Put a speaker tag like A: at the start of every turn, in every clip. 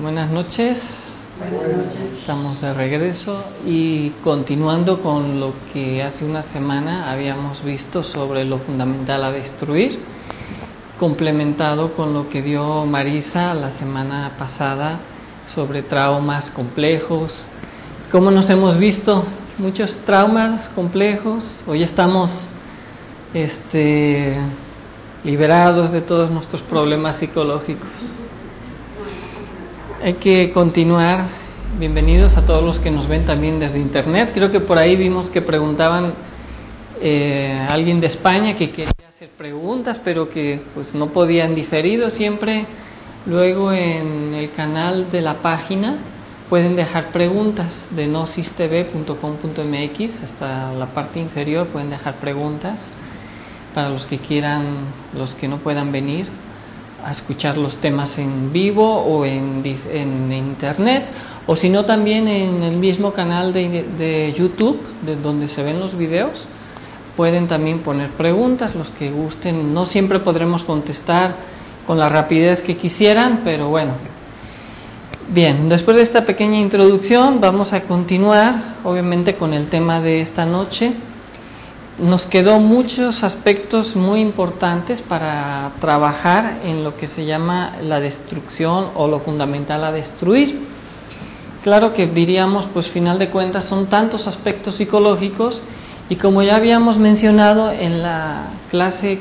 A: Buenas noches. Estamos de regreso y continuando con lo que hace una semana habíamos visto sobre lo fundamental a destruir, complementado con lo que dio Marisa la semana pasada sobre traumas complejos. ¿Cómo nos hemos visto? Muchos traumas complejos. Hoy estamos liberados de todos nuestros problemas psicológicos. Hay que continuar. Bienvenidos a todos los que nos ven también desde internet. Creo que por ahí vimos que preguntaban alguien de España que quería hacer preguntas, pero que pues no podía en diferido. Siempre luego en el canal de la página pueden dejar preguntas de gnosistv.com.mx, hasta la parte inferior pueden dejar preguntas para los que quieran, los que no puedan venir a escuchar los temas en vivo o en internet, o si no también en el mismo canal de YouTube, de donde se ven los videos, pueden también poner preguntas, los que gusten. No siempre podremos contestar con la rapidez que quisieran, pero bueno. Bien, después de esta pequeña introducción vamos a continuar, obviamente, con el tema de esta noche. Nos quedó muchos aspectos muy importantes para trabajar en lo que se llama la destrucción o lo fundamental a destruir. Claro que diríamos, pues final de cuentas son tantos aspectos psicológicos, y como ya habíamos mencionado en la clase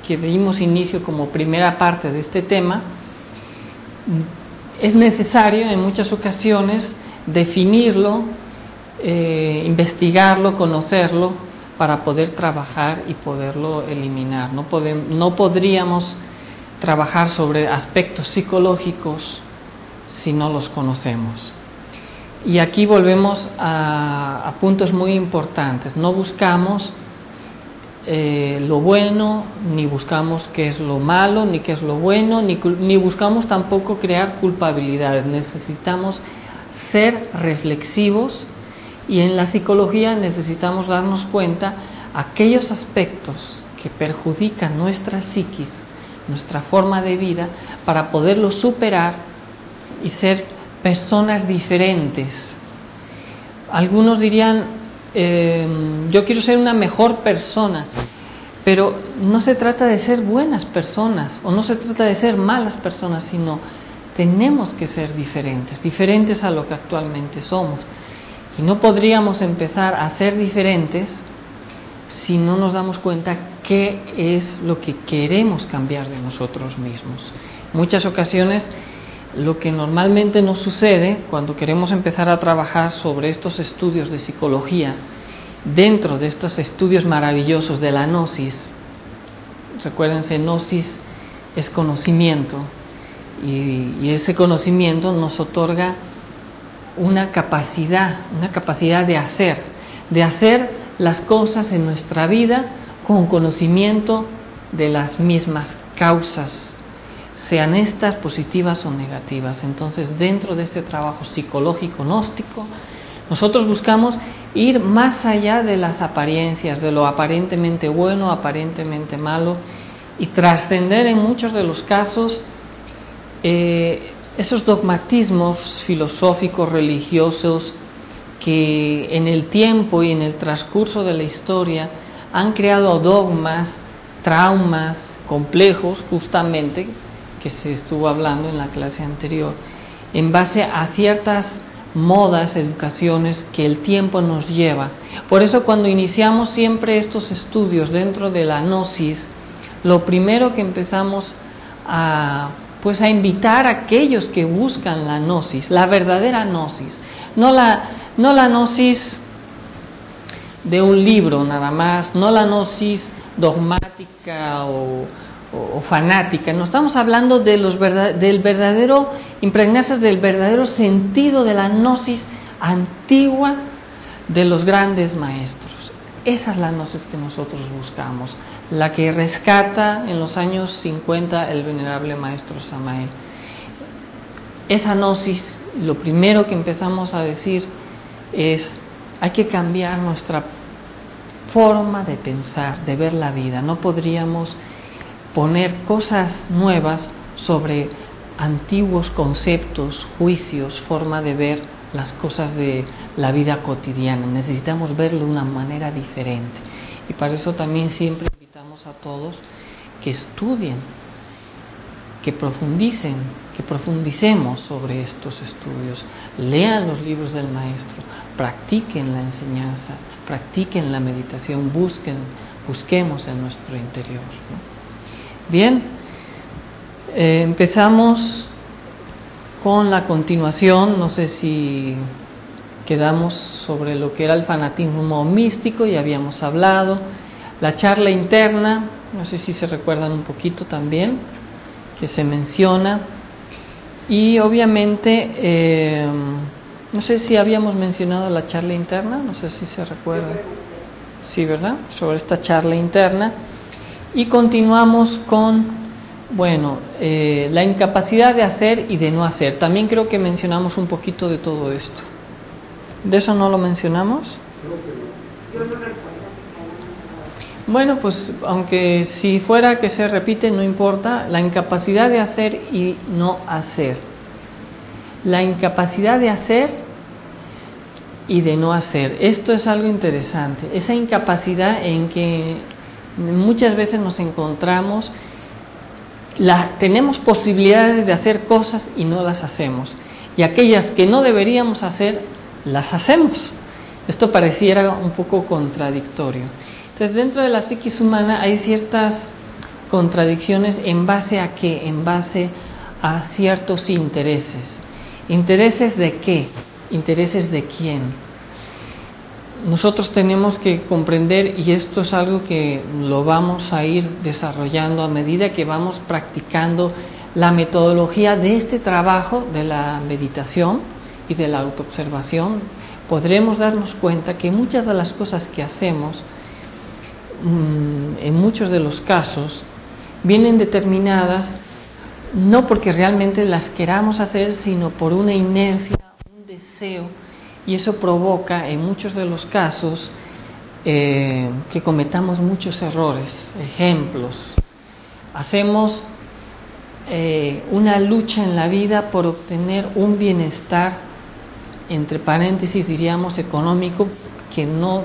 A: que dimos inicio como primera parte de este tema, es necesario en muchas ocasiones definirlo, investigarlo, conocerlo, para poder trabajar y poderlo eliminar. No podríamos trabajar sobre aspectos psicológicos si no los conocemos. Y aquí volvemos a puntos muy importantes. No buscamos lo bueno, ni buscamos qué es lo malo, ni qué es lo bueno, ni buscamos tampoco crear culpabilidades. Necesitamos ser reflexivos. Y en la psicología necesitamos darnos cuenta aquellos aspectos que perjudican nuestra psiquis, nuestra forma de vida, para poderlos superar y ser personas diferentes. Algunos dirían, yo quiero ser una mejor persona, pero no se trata de ser buenas personas o no se trata de ser malas personas, sino tenemos que ser diferentes a lo que actualmente somos. Y no podríamos empezar a ser diferentes si no nos damos cuenta qué es lo que queremos cambiar de nosotros mismos. En muchas ocasiones, lo que normalmente nos sucede cuando queremos empezar a trabajar sobre estos estudios de psicología, dentro de estos estudios maravillosos de la gnosis, recuérdense, gnosis es conocimiento, y ese conocimiento nos otorga una capacidad de hacer las cosas en nuestra vida con conocimiento de las mismas causas, sean estas positivas o negativas. Entonces, dentro de este trabajo psicológico gnóstico, nosotros buscamos ir más allá de las apariencias, de lo aparentemente bueno, aparentemente malo, y trascender en muchos de los casos esos dogmatismos filosóficos, religiosos, que en el tiempo y en el transcurso de la historia han creado dogmas, traumas complejos, justamente, que se estuvo hablando en la clase anterior, en base a ciertas modas, educaciones que el tiempo nos lleva. Por eso cuando iniciamos siempre estos estudios dentro de la gnosis, lo primero que empezamos a invitar a aquellos que buscan la gnosis, la verdadera gnosis, no la gnosis de un libro nada más, no la gnosis dogmática o fanática. No estamos hablando de del verdadero, impregnarse del verdadero sentido de la gnosis antigua de los grandes maestros. Esa es la gnosis que nosotros buscamos, la que rescata en los años 50 el venerable maestro Samael. Esa gnosis, lo primero que empezamos a decir es, hay que cambiar nuestra forma de pensar, de ver la vida. No podríamos poner cosas nuevas sobre antiguos conceptos, juicios, forma de ver las cosas de la vida cotidiana. Necesitamos verlo de una manera diferente. Y para eso también siempre invitamos a todos que estudien, que profundicemos sobre estos estudios, lean los libros del maestro, practiquen la enseñanza, practiquen la meditación, busquemos en nuestro interior, ¿no? Bien, empezamos con la continuación. No sé si quedamos sobre lo que era el fanatismo místico, ya habíamos hablado, la charla interna, no sé si se recuerdan un poquito también, que se menciona, y obviamente no sé si habíamos mencionado la charla interna, no sé si se recuerda, sí, ¿verdad? Sobre esta charla interna, y continuamos con, bueno, la incapacidad de hacer y de no hacer. También creo que mencionamos un poquito de todo esto. ¿De eso no lo mencionamos?
B: Yo no recuerdo.
A: Bueno, pues aunque si fuera que se repite, no importa. La incapacidad de hacer y no hacer. La incapacidad de hacer y de no hacer. Esto es algo interesante. Esa incapacidad en que muchas veces nos encontramos, tenemos posibilidades de hacer cosas y no las hacemos. Y aquellas que no deberíamos hacer, las hacemos. Esto pareciera un poco contradictorio. Entonces, dentro de la psiquis humana hay ciertas contradicciones. ¿En base a qué? En base a ciertos intereses. ¿Intereses de qué? ¿Intereses de quién? Nosotros tenemos que comprender, y esto es algo que lo vamos a ir desarrollando a medida que vamos practicando la metodología de este trabajo de la meditación y de la autoobservación, podremos darnos cuenta que muchas de las cosas que hacemos, en muchos de los casos, vienen determinadas no porque realmente las queramos hacer, sino por una inercia, un deseo, y eso provoca en muchos de los casos que cometamos muchos errores. Ejemplos: hacemos una lucha en la vida por obtener un bienestar, entre paréntesis diríamos económico, que no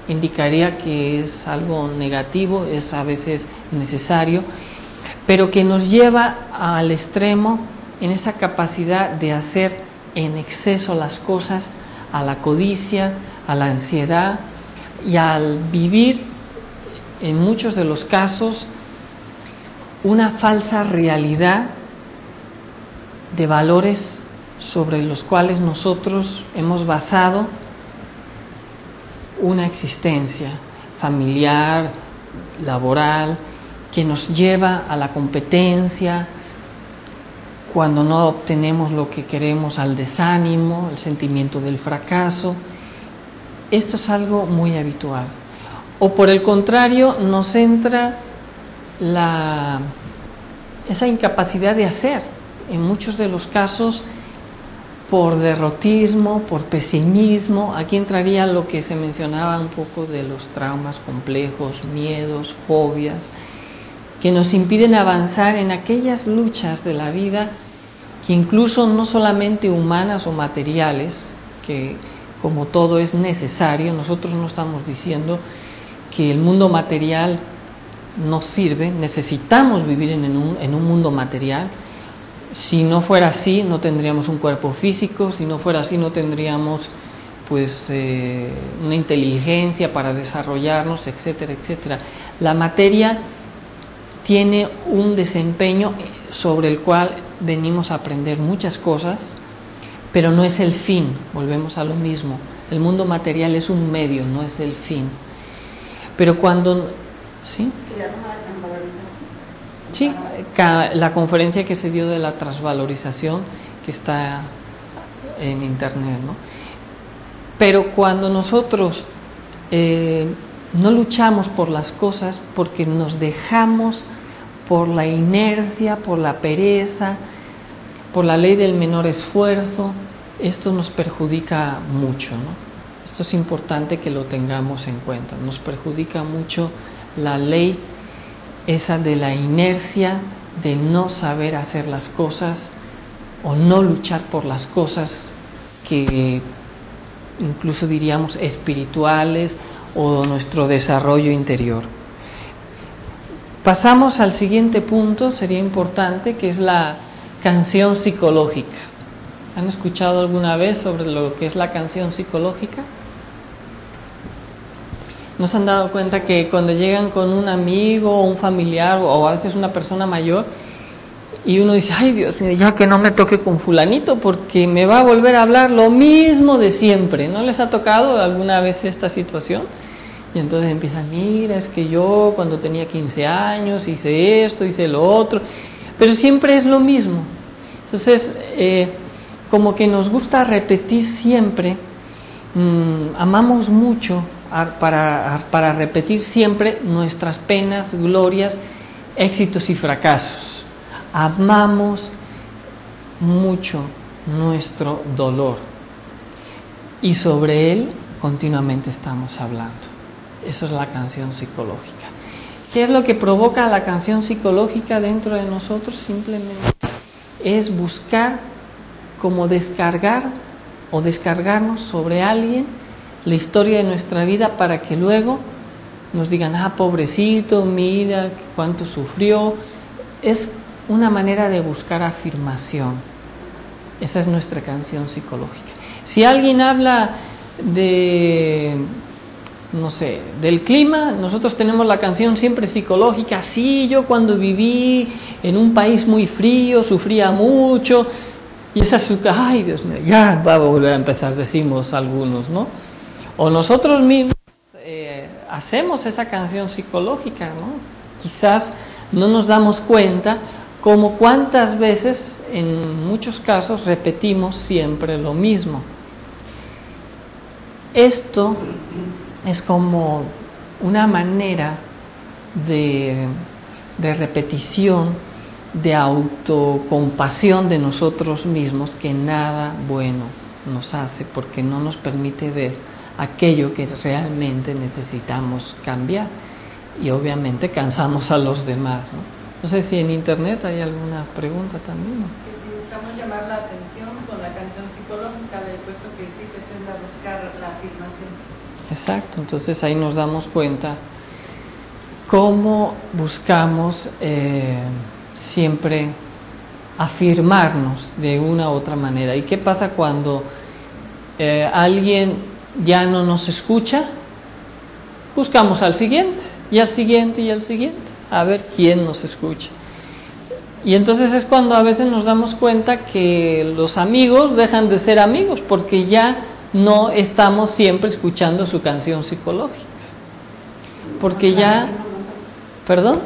A: indicaría que es algo negativo, es a veces necesario, pero que nos lleva al extremo en esa capacidad de hacer en exceso las cosas, a la codicia, a la ansiedad, y al vivir en muchos de los casos una falsa realidad de valores sobre los cuales nosotros hemos basado una existencia familiar, laboral, que nos lleva a la competencia, cuando no obtenemos lo que queremos, al desánimo, el sentimiento del fracaso. Esto es algo muy habitual. O por el contrario, nos entra esa incapacidad de hacer, en muchos de los casos por derrotismo, por pesimismo. Aquí entraría lo que se mencionaba un poco de los traumas complejos, miedos, fobias, que nos impiden avanzar en aquellas luchas de la vida que incluso no solamente humanas o materiales, que como todo es necesario. Nosotros no estamos diciendo que el mundo material no sirve, necesitamos vivir en un mundo material. Si no fuera así, no tendríamos un cuerpo físico. Si no fuera así, no tendríamos una inteligencia para desarrollarnos, etcétera, etcétera. La materia tiene un desempeño sobre el cual venimos a aprender muchas cosas, pero no es el fin. Volvemos a lo mismo. El mundo material es un medio, no es el fin. Pero cuando... ¿sí? Sí, la conferencia que se dio de la transvalorización, que está en internet, ¿no? Pero cuando nosotros no luchamos por las cosas, porque nos dejamos por la inercia, por la pereza, por la ley del menor esfuerzo, esto nos perjudica mucho, ¿no? Esto es importante que lo tengamos en cuenta. Nos perjudica mucho la ley esa de la inercia, de no saber hacer las cosas, o no luchar por las cosas que incluso diríamos espirituales o nuestro desarrollo interior. Pasamos al siguiente punto, sería importante, que es la canción psicológica. ¿Han escuchado alguna vez sobre lo que es la canción psicológica? ¿No se han dado cuenta que cuando llegan con un amigo o un familiar o a veces una persona mayor y uno dice, ay Dios mío, ya que no me toque con fulanito porque me va a volver a hablar lo mismo de siempre? ¿No les ha tocado alguna vez esta situación? Y entonces empiezan, mira, es que yo cuando tenía 15 años hice esto, hice lo otro, pero siempre es lo mismo. Entonces, como que nos gusta repetir siempre, amamos mucho para repetir siempre nuestras penas, glorias, éxitos y fracasos. Amamos mucho nuestro dolor y sobre él continuamente estamos hablando. Eso es la canción psicológica. ¿Qué es lo que provoca la canción psicológica dentro de nosotros? Simplemente es buscar como descargar o descargarnos sobre alguien la historia de nuestra vida para que luego nos digan, ah, pobrecito, mira cuánto sufrió. Es una manera de buscar afirmación. Esa es nuestra canción psicológica. Si alguien habla de, no sé, del clima, nosotros tenemos la canción siempre psicológica. Sí, yo cuando viví en un país muy frío, sufría mucho. Y esa es ay Dios mío, ya va a volver a empezar, decimos algunos, ¿no? O nosotros mismos hacemos esa canción psicológica, ¿no? Quizás no nos damos cuenta como cuántas veces, en muchos casos, repetimos siempre lo mismo. Esto es como una manera de repetición, de autocompasión de nosotros mismos, que nada bueno nos hace, porque no nos permite ver aquello que realmente necesitamos cambiar, y obviamente cansamos a los demás, ¿no? No sé si en internet hay alguna pregunta también, ¿no?
C: Que si buscamos llamar la atención con la canción psicológica, puesto que sí que suele buscar la afirmación.
A: Exacto, entonces ahí nos damos cuenta cómo buscamos siempre afirmarnos de una u otra manera. ¿Y qué pasa cuando alguien ya no nos escucha? Buscamos al siguiente, y al siguiente, y al siguiente, a ver quién nos escucha. Y entonces es cuando a veces nos damos cuenta que los amigos dejan de ser amigos, porque ya no estamos siempre escuchando su canción psicológica. Porque ya... ¿Perdón?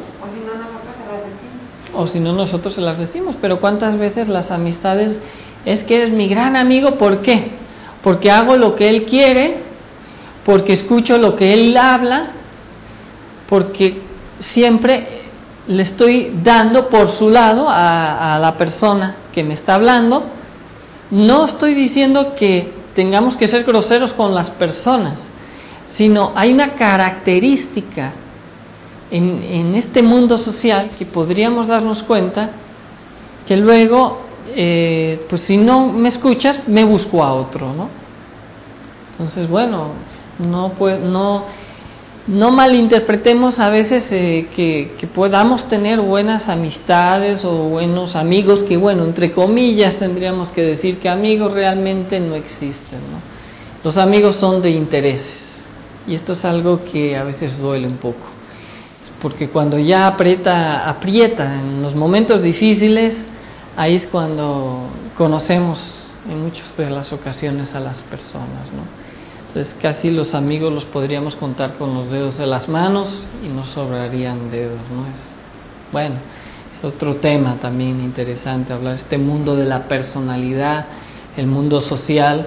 A: O si no nosotros se las decimos. Pero ¿cuántas veces las amistades es que eres mi gran amigo? ¿Por qué? Porque hago lo que él quiere, porque escucho lo que él habla, porque siempre le estoy dando por su lado a la persona que me está hablando. No estoy diciendo que tengamos que ser groseros con las personas, sino hay una característica en este mundo social que podríamos darnos cuenta que luego, pues si no me escuchas, me busco a otro, ¿no? Entonces, bueno, no malinterpretemos a veces que podamos tener buenas amistades o buenos amigos, que bueno, entre comillas tendríamos que decir que amigos realmente no existen, ¿no? Los amigos son de intereses, y esto es algo que a veces duele un poco, porque cuando ya aprieta en los momentos difíciles, ahí es cuando conocemos en muchas de las ocasiones a las personas, ¿no? Entonces casi los amigos los podríamos contar con los dedos de las manos y nos sobrarían dedos, ¿no? Bueno, es otro tema también interesante hablar, este mundo de la personalidad, el mundo social,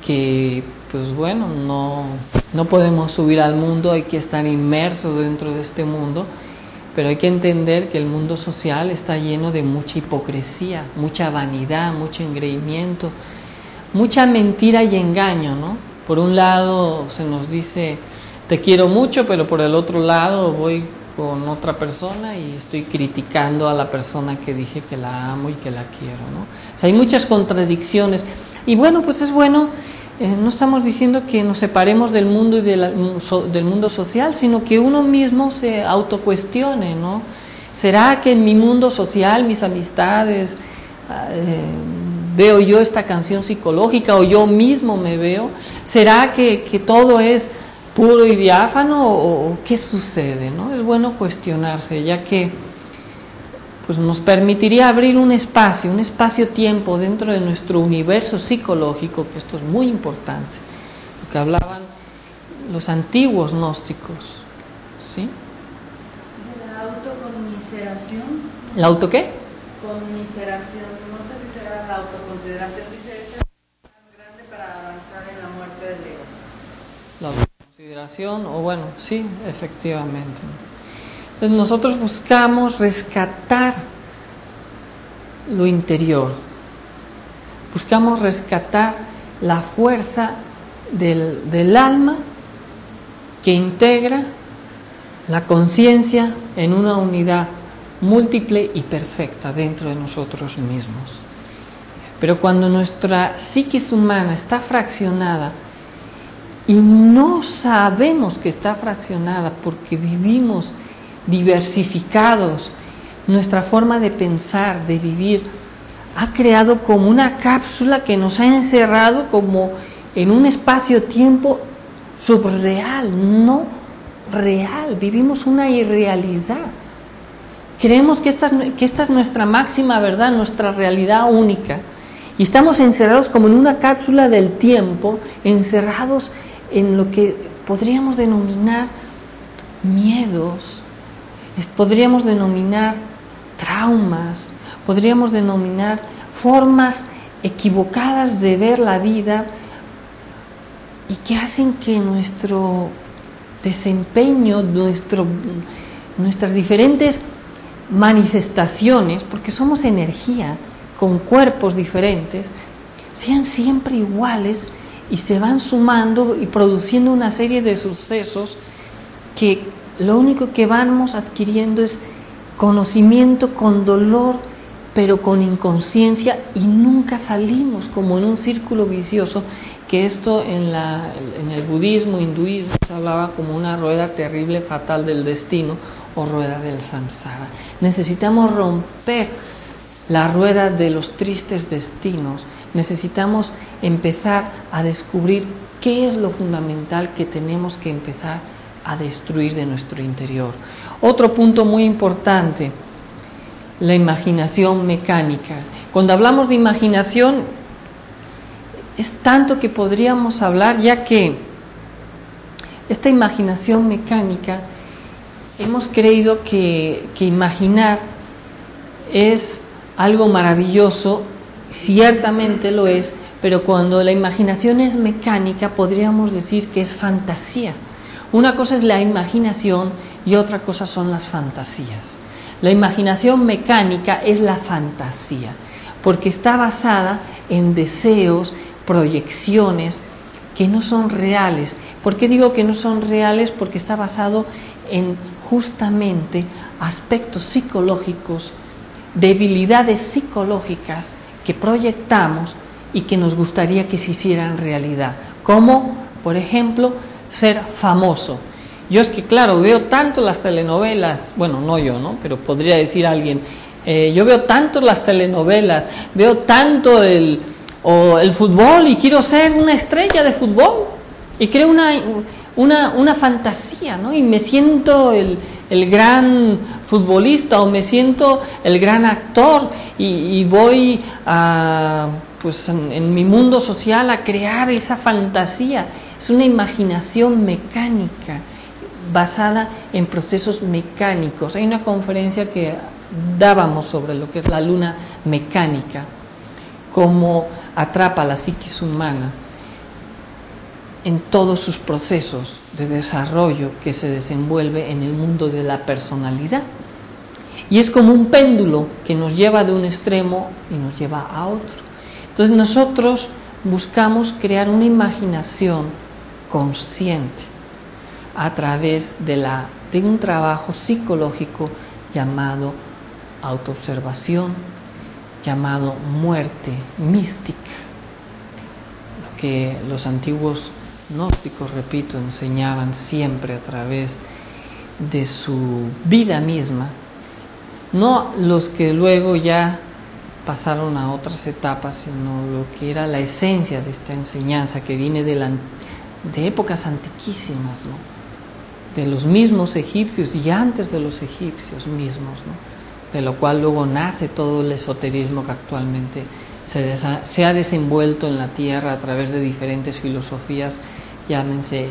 A: que pues bueno, no podemos subir al mundo, hay que estar inmersos dentro de este mundo, pero hay que entender que el mundo social está lleno de mucha hipocresía, mucha vanidad, mucho engreimiento, mucha mentira y engaño, ¿no? Por un lado se nos dice te quiero mucho, pero por el otro lado voy con otra persona y estoy criticando a la persona que dije que la amo y que la quiero, ¿no? O sea, hay muchas contradicciones. Y bueno, pues es bueno, no estamos diciendo que nos separemos del mundo y del mundo social, sino que uno mismo se autocuestione, ¿no? ¿Será que en mi mundo social, mis amistades, veo yo esta canción psicológica o yo mismo me veo? ¿Será que todo es puro y diáfano o qué sucede, ¿no? Es bueno cuestionarse, ya que pues nos permitiría abrir un espacio-tiempo dentro de nuestro universo psicológico, que esto es muy importante, lo que hablaban los antiguos gnósticos, ¿sí?
C: De la autoconmiseración.
A: ¿La auto qué?
C: Conmiseración, no sé si será la autoconsideración, dice es tan grande para avanzar en la muerte del ego.
A: La autoconsideración, o bueno, sí, efectivamente. Entonces nosotros buscamos rescatar lo interior, buscamos rescatar la fuerza del alma que integra la conciencia en una unidad múltiple y perfecta dentro de nosotros mismos. Pero cuando nuestra psiquis humana está fraccionada y no sabemos que está fraccionada porque vivimos diversificados, nuestra forma de pensar, de vivir, ha creado como una cápsula que nos ha encerrado como en un espacio-tiempo subreal, no real. Vivimos una irrealidad. Creemos que esta es nuestra máxima verdad, nuestra realidad única. Y estamos encerrados como en una cápsula del tiempo, encerrados en lo que podríamos denominar miedos, podríamos denominar traumas, podríamos denominar formas equivocadas de ver la vida y que hacen que nuestro desempeño, nuestras diferentes manifestaciones, porque somos energía con cuerpos diferentes, sean siempre iguales y se van sumando y produciendo una serie de sucesos que lo único que vamos adquiriendo es conocimiento con dolor, pero con inconsciencia, y nunca salimos como en un círculo vicioso, que esto en el budismo, hinduismo, se hablaba como una rueda terrible, fatal del destino, o rueda del samsara. Necesitamos romper la rueda de los tristes destinos, necesitamos empezar a descubrir qué es lo fundamental que tenemos que empezar a destruir de nuestro interior. Otro punto muy importante, la imaginación mecánica. Cuando hablamos de imaginación, es tanto que podríamos hablar, ya que esta imaginación mecánica, hemos creído que imaginar es algo maravilloso, ciertamente lo es, pero cuando la imaginación es mecánica, podríamos decir que es fantasía. Una cosa es la imaginación y otra cosa son las fantasías. La imaginación mecánica es la fantasía, porque está basada en deseos, proyecciones que no son reales. ¿Por qué digo que no son reales? Porque está basado en justamente aspectos psicológicos, debilidades psicológicas que proyectamos y que nos gustaría que se hicieran realidad. Como, por ejemplo, ser famoso. Yo es que, claro, veo tanto las telenovelas, bueno, no yo, ¿no? Pero podría decir alguien, yo veo tanto las telenovelas, veo tanto el fútbol y quiero ser una estrella de fútbol y creo una fantasía, ¿no? Y me siento el gran futbolista o me siento el gran actor y voy a, pues en mi mundo social a crear esa fantasía. Es una imaginación mecánica basada en procesos mecánicos. Hay una conferencia que dábamos sobre lo que es la luna mecánica, cómo atrapa la psiquis humana en todos sus procesos de desarrollo que se desenvuelve en el mundo de la personalidad. Y es como un péndulo que nos lleva de un extremo y nos lleva a otro. Entonces nosotros buscamos crear una imaginación consciente a través de de un trabajo psicológico llamado autoobservación, llamado muerte mística, lo que los antiguos gnósticos, repito, enseñaban siempre a través de su vida misma, no los que luego ya pasaron a otras etapas, sino lo que era la esencia de esta enseñanza que viene de épocas antiquísimas, ¿no? De los mismos egipcios y antes de los egipcios mismos, ¿no? De lo cual luego nace todo el esoterismo que actualmente se ha desenvuelto en la tierra a través de diferentes filosofías, llámense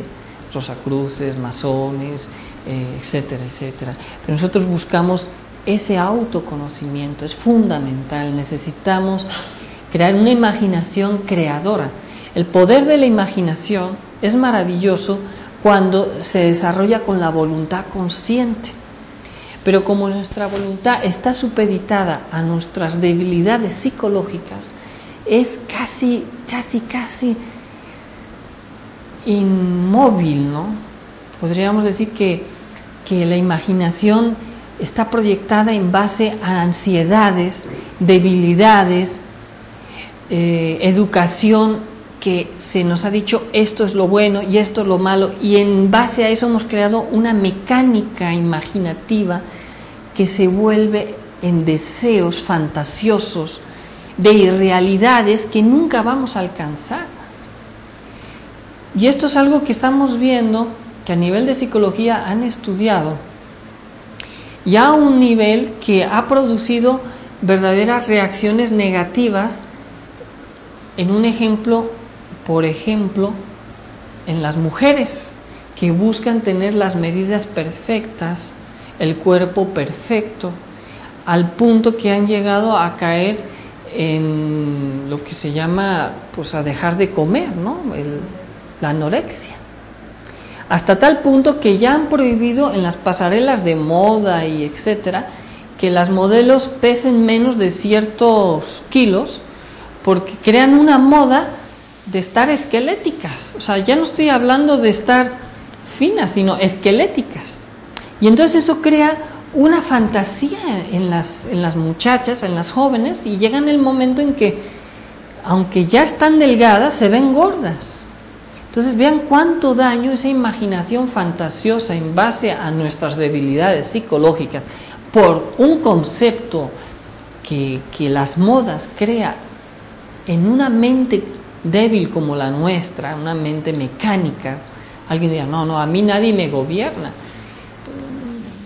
A: rosacruces, masones, etcétera, etcétera. Pero nosotros buscamos ese autoconocimiento, es fundamental. Necesitamos crear una imaginación creadora. El poder de la imaginación es maravilloso cuando se desarrolla con la voluntad consciente. Pero como nuestra voluntad está supeditada a nuestras debilidades psicológicas, es casi inmóvil, ¿no? Podríamos decir que la imaginación está proyectada en base a ansiedades, debilidades, educación que se nos ha dicho esto es lo bueno y esto es lo malo, y en base a eso hemos creado una mecánica imaginativa que se vuelve en deseos fantasiosos de irrealidades que nunca vamos a alcanzar. Y esto es algo que estamos viendo que a nivel de psicología han estudiado, y a un nivel que ha producido verdaderas reacciones negativas. En un ejemplo, por ejemplo, en las mujeres que buscan tener las medidas perfectas, el cuerpo perfecto, al punto que han llegado a caer en lo que se llama, pues, a dejar de comer, ¿no? La anorexia. Hasta tal punto que ya han prohibido en las pasarelas de moda y etcétera que las modelos pesen menos de ciertos kilos, porque crean una moda de estar esqueléticas. O sea, ya no estoy hablando de estar finas, sino esqueléticas. Y entonces eso crea una fantasía en las muchachas, en las jóvenes, y llegan el momento en que, aunque ya están delgadas, se ven gordas. Entonces vean cuánto daño esa imaginación fantasiosa en base a nuestras debilidades psicológicas por un concepto que las modas crea en una mente débil como la nuestra, una mente mecánica. Alguien dirá, no, a mí nadie me gobierna.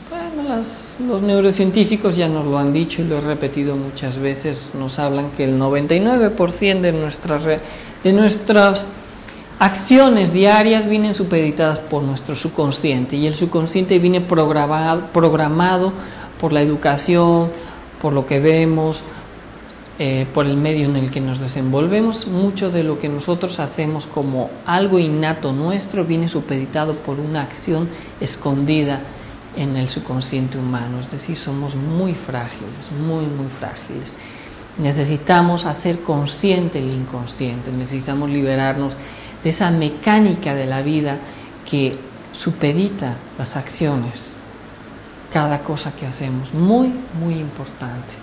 A: Bueno, los neurocientíficos ya nos lo han dicho y lo he repetido muchas veces, nos hablan que el 99% de nuestras acciones diarias vienen supeditadas por nuestro subconsciente, y el subconsciente viene programado por la educación, por lo que vemos, por el medio en el que nos desenvolvemos. Mucho de lo que nosotros hacemos como algo innato nuestro viene supeditado por una acción escondida en el subconsciente humano. Es decir, somos muy frágiles, muy frágiles. Necesitamos hacer consciente el inconsciente, necesitamos liberarnos de esa mecánica de la vida que supedita las acciones, cada cosa que hacemos. Muy importante.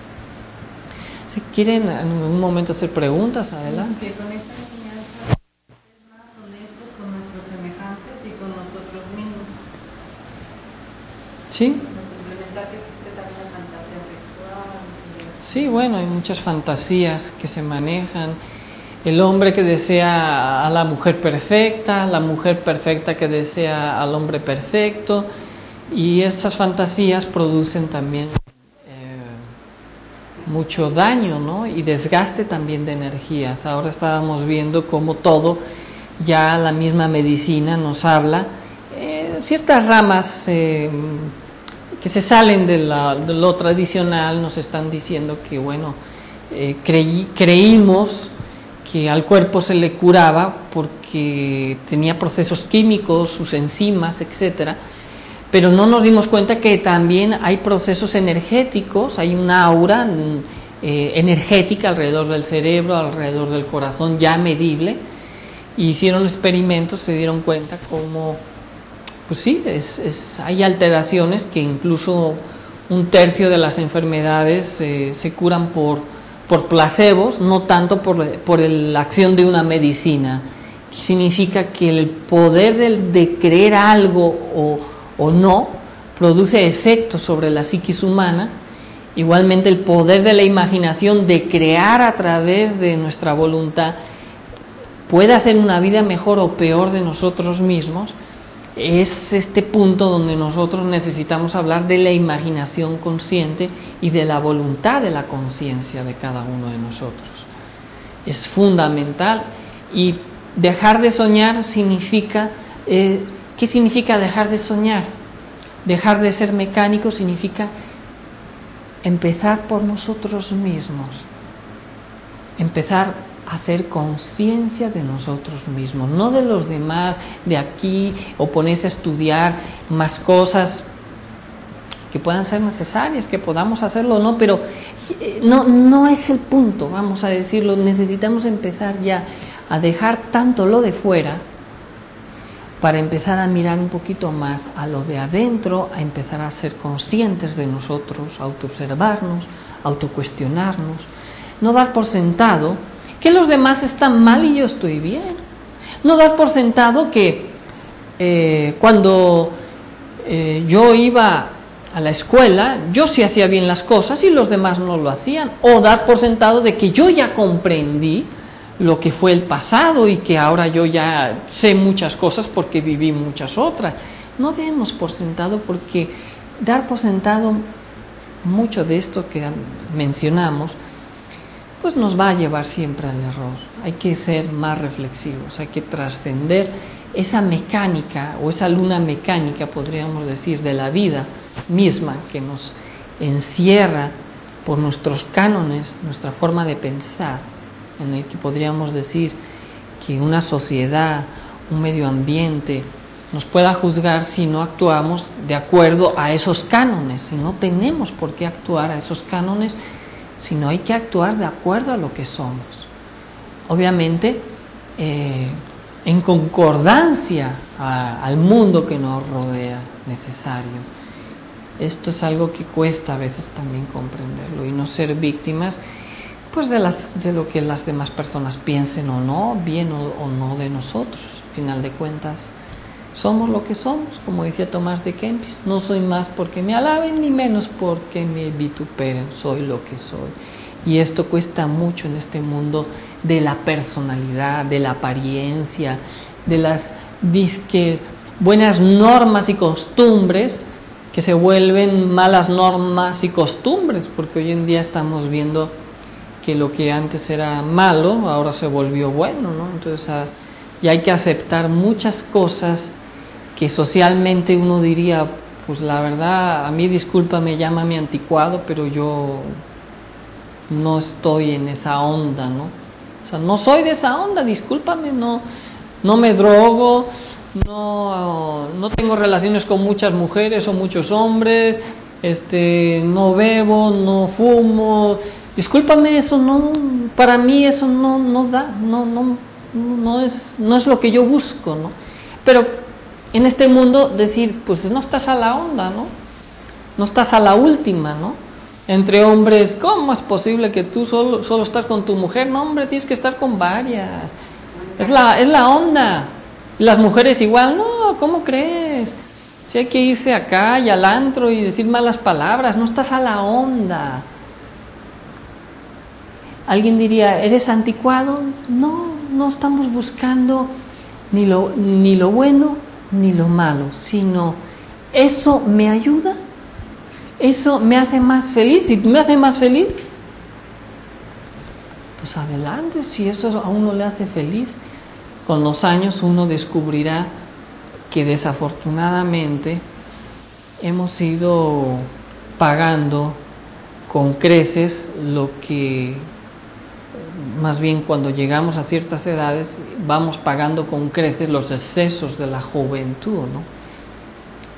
A: Si quieren en un momento hacer preguntas, adelante.
C: Que con esta enseñanza es más honestos con nuestros semejantes y con nosotros mismos.
A: ¿Sí?
C: Complementar que existe también la fantasía sexual.
A: Sí, bueno, hay muchas fantasías que se manejan. El hombre que desea a la mujer perfecta que desea al hombre perfecto, y estas fantasías producen también mucho daño, ¿no? Y desgaste también de energías. Ahora estábamos viendo cómo todo, ya la misma medicina nos habla, ciertas ramas que se salen de lo tradicional nos están diciendo que, bueno, creímos que al cuerpo se le curaba porque tenía procesos químicos, sus enzimas, etcétera, pero no nos dimos cuenta que también hay procesos energéticos, hay una aura energética alrededor del cerebro, alrededor del corazón, ya medible. Hicieron experimentos, se dieron cuenta cómo pues sí, hay alteraciones que incluso 1/3 de las enfermedades se curan por placebos, no tanto por la acción de una medicina. Significa que el poder de creer algo o no produce efectos sobre la psiquis humana. Igualmente el poder de la imaginación de crear a través de nuestra voluntad puede hacer una vida mejor o peor de nosotros mismos. Es este punto donde nosotros necesitamos hablar de la imaginación consciente y de la voluntad de la conciencia de cada uno de nosotros. Es fundamental. Y dejar de soñar significa, ¿qué significa dejar de soñar? Dejar de ser mecánico significa empezar por nosotros mismos, empezar a hacer conciencia de nosotros mismos, no de los demás, de aquí, o ponerse a estudiar más cosas que puedan ser necesarias, que podamos hacerlo o no, pero no es el punto, vamos a decirlo. Necesitamos empezar ya a dejar tanto lo de fuera para empezar a mirar un poquito más a lo de adentro, a empezar a ser conscientes de nosotros, autoobservarnos, autocuestionarnos, no dar por sentado que los demás están mal y yo estoy bien, no dar por sentado que cuando yo iba a la escuela yo sí hacía bien las cosas y los demás no lo hacían, o dar por sentado de que yo ya comprendí lo que fue el pasado y que ahora yo ya sé muchas cosas porque viví muchas otras. No demos por sentado, porque dar por sentado mucho de esto que mencionamos pues nos va a llevar siempre al error. Hay que ser más reflexivos, hay que trascender esa mecánica o esa luna mecánica, podríamos decir, de la vida misma que nos encierra por nuestros cánones, nuestra forma de pensar, en el que podríamos decir que una sociedad, un medio ambiente nos pueda juzgar si no actuamos de acuerdo a esos cánones. Y no tenemos por qué actuar a esos cánones, sino hay que actuar de acuerdo a lo que somos. Obviamente en concordancia al mundo que nos rodea, necesario. Esto es algo que cuesta a veces también comprenderlo, y no ser víctimas pues de lo que las demás personas piensen o no, bien o no de nosotros. Al final de cuentas somos lo que somos, como decía Tomás de Kempis: no soy más porque me alaben ni menos porque me vituperen, soy lo que soy. Y esto cuesta mucho en este mundo de la personalidad, de la apariencia, de las disque buenas normas y costumbres que se vuelven malas normas y costumbres, porque hoy en día estamos viendo que lo que antes era malo ahora se volvió bueno, ¿no? Entonces ya hay que aceptar muchas cosas que socialmente uno diría, pues la verdad, a mí, discúlpame, llámame anticuado, pero yo no estoy en esa onda, ¿no? O sea, no soy de esa onda, discúlpame, no me drogo, no tengo relaciones con muchas mujeres o muchos hombres, no bebo, no fumo. Discúlpame, eso no, para mí eso no da, no es lo que yo busco, ¿no? Pero en este mundo decir, pues no estás a la onda, ¿no? No estás a la última, ¿no? Entre hombres, ¿cómo es posible que tú solo estás con tu mujer? No, hombre, tienes que estar con varias. Es la onda. Las mujeres igual, no, ¿cómo crees? Si hay que irse acá y al antro y decir malas palabras, no estás a la onda. Alguien diría, ¿eres anticuado? No estamos buscando ni lo bueno ni lo malo, sino eso me ayuda, eso me hace más feliz. Si me hace más feliz, pues adelante. Si eso a uno le hace feliz, con los años uno descubrirá que desafortunadamente hemos ido pagando con creces lo que, más bien cuando llegamos a ciertas edades, vamos pagando con creces los excesos de la juventud, ¿no?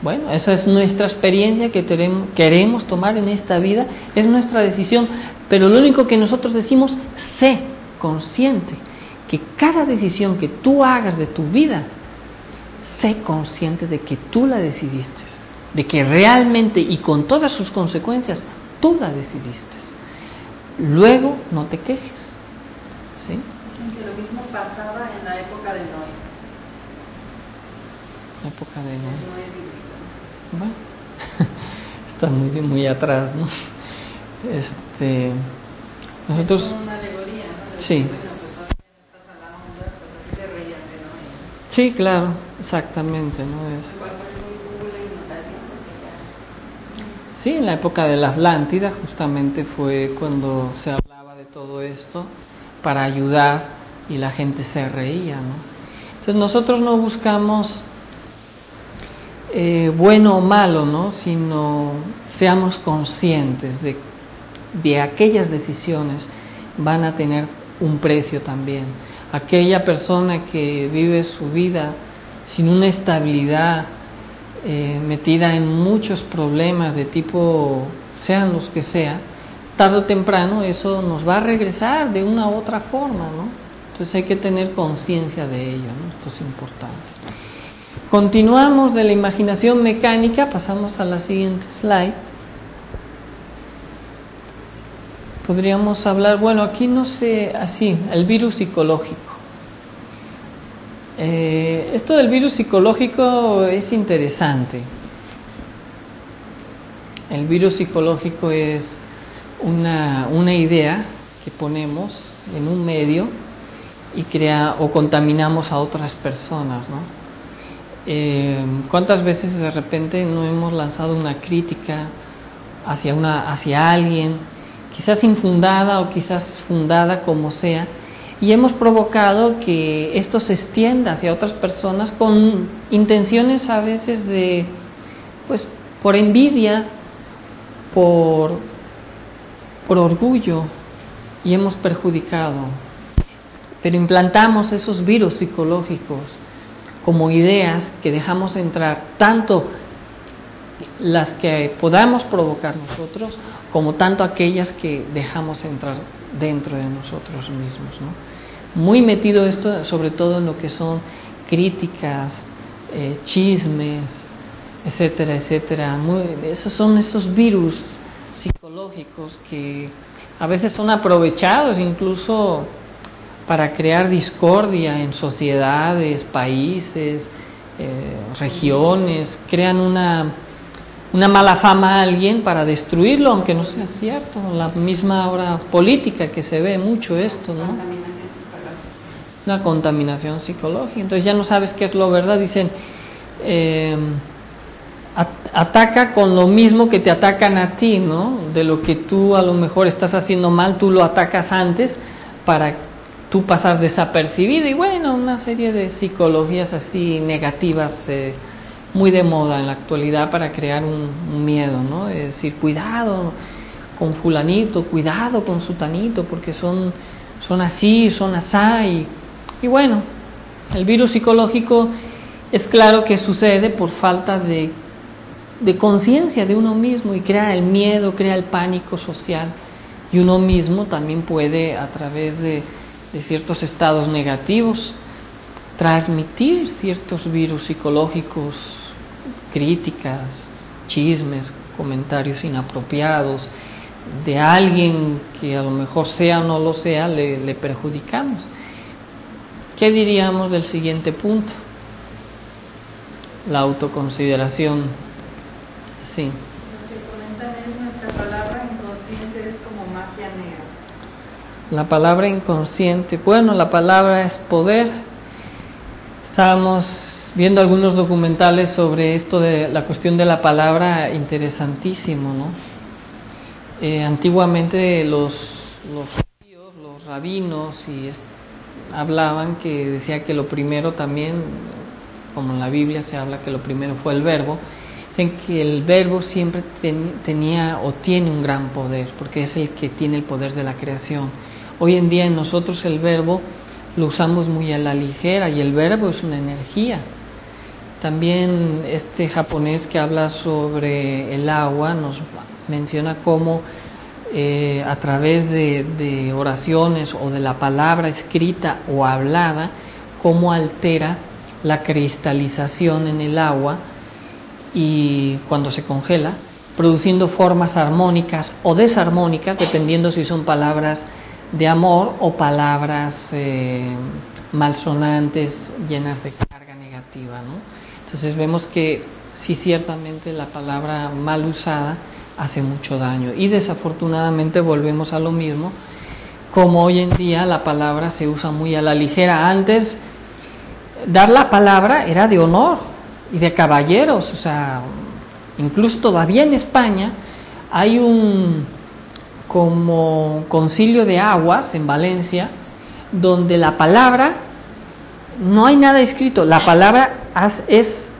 A: Bueno, esa es nuestra experiencia que queremos tomar en esta vida, es nuestra decisión, pero lo único que nosotros decimos, sé consciente que cada decisión que tú hagas de tu vida sé consciente de que tú la decidiste, de que realmente y con todas sus consecuencias tú la decidiste. Luego no te quejes, ¿sí?
C: Que lo mismo pasaba en la época de Noé.
A: La época de Noé.
C: Noé bíblico.
A: Bueno, está muy atrás, ¿no? Nosotros,
C: es una alegoría, ¿no?
A: sí.
C: Bueno, pues ahora ya estás a la onda, pues así se reían de Noé.
A: Sí, claro, exactamente, ¿no? Es...
C: Igual por eso hubo la inundación, porque ya...
A: Sí, en la época de la Atlántida justamente fue cuando se hablaba de todo esto para ayudar y la gente se reía, ¿no? Entonces nosotros no buscamos bueno o malo, ¿no? Sino seamos conscientes de aquellas decisiones van a tener un precio también. Aquella persona que vive su vida sin una estabilidad, metida en muchos problemas de tipo, sean los que sea, tarde o temprano eso nos va a regresar de una u otra forma, ¿no? Entonces hay que tener conciencia de ello, ¿no? Esto es importante. Continuamos de la imaginación mecánica, pasamos a la siguiente slide. Podríamos hablar, bueno, aquí no sé, así, el virus psicológico. Esto del virus psicológico es interesante. El virus psicológico es una idea que ponemos en un medio y crea o contaminamos a otras personas, ¿no? ¿Cuántas veces de repente no hemos lanzado una crítica hacia alguien, quizás infundada o quizás fundada, como sea, y hemos provocado que esto se extienda hacia otras personas con intenciones a veces de, pues, por envidia, por orgullo, y hemos perjudicado? Pero implantamos esos virus psicológicos como ideas que dejamos entrar, tanto las que podamos provocar nosotros, como tanto aquellas que dejamos entrar dentro de nosotros mismos, ¿no? Muy metido esto, sobre todo en lo que son críticas, chismes, etcétera, etcétera. Esos son esos virus psicológicos que a veces son aprovechados incluso para crear discordia en sociedades, países, regiones, crean una mala fama a alguien para destruirlo, aunque no sea cierto. La misma ahora política que se ve mucho esto, ¿no? Una contaminación psicológica. Entonces ya no sabes qué es lo verdad. Dicen, ataca con lo mismo que te atacan a ti, ¿no? De lo que tú a lo mejor estás haciendo mal, tú lo atacas antes para tú pasar desapercibido. Y bueno, una serie de psicologías así negativas, muy de moda en la actualidad para crear un miedo, ¿no? Es decir, cuidado con fulanito, cuidado con sutanito, porque son así, son asá. Y bueno, el virus psicológico es claro que sucede por falta de conciencia de uno mismo, y crea el miedo, crea el pánico social, y uno mismo también puede, a través de ciertos estados negativos, transmitir ciertos virus psicológicos, críticas, chismes, comentarios inapropiados de alguien que a lo mejor sea o no lo sea, le perjudicamos. ¿Qué diríamos del siguiente punto? La autoconsideración. Sí.
C: Lo que comentan es: nuestra palabra inconsciente es como magia negra.
A: La palabra inconsciente, bueno, la palabra es poder. Estábamos viendo algunos documentales sobre esto de la cuestión de la palabra, interesantísimo, ¿no? Antiguamente los rabinos hablaban que decía que lo primero también, como en la Biblia se habla que lo primero fue el verbo, dicen que el verbo siempre tenía o tiene un gran poder, porque es el que tiene el poder de la creación. Hoy en día en nosotros el verbo lo usamos muy a la ligera, y el verbo es una energía. También este japonés que habla sobre el agua nos menciona cómo a través de oraciones o de la palabra escrita o hablada, cómo altera la cristalización en el agua y cuando se congela, produciendo formas armónicas o desarmónicas, dependiendo si son palabras de amor o palabras malsonantes, llenas de carga negativa, ¿no? Entonces vemos que sí, ciertamente la palabra mal usada hace mucho daño, y desafortunadamente volvemos a lo mismo, como hoy en día la palabra se usa muy a la ligera. Antes dar la palabra era de honor y de caballeros, o sea, incluso todavía en España hay un como concilio de aguas en Valencia, donde la palabra, no hay nada escrito, la palabra es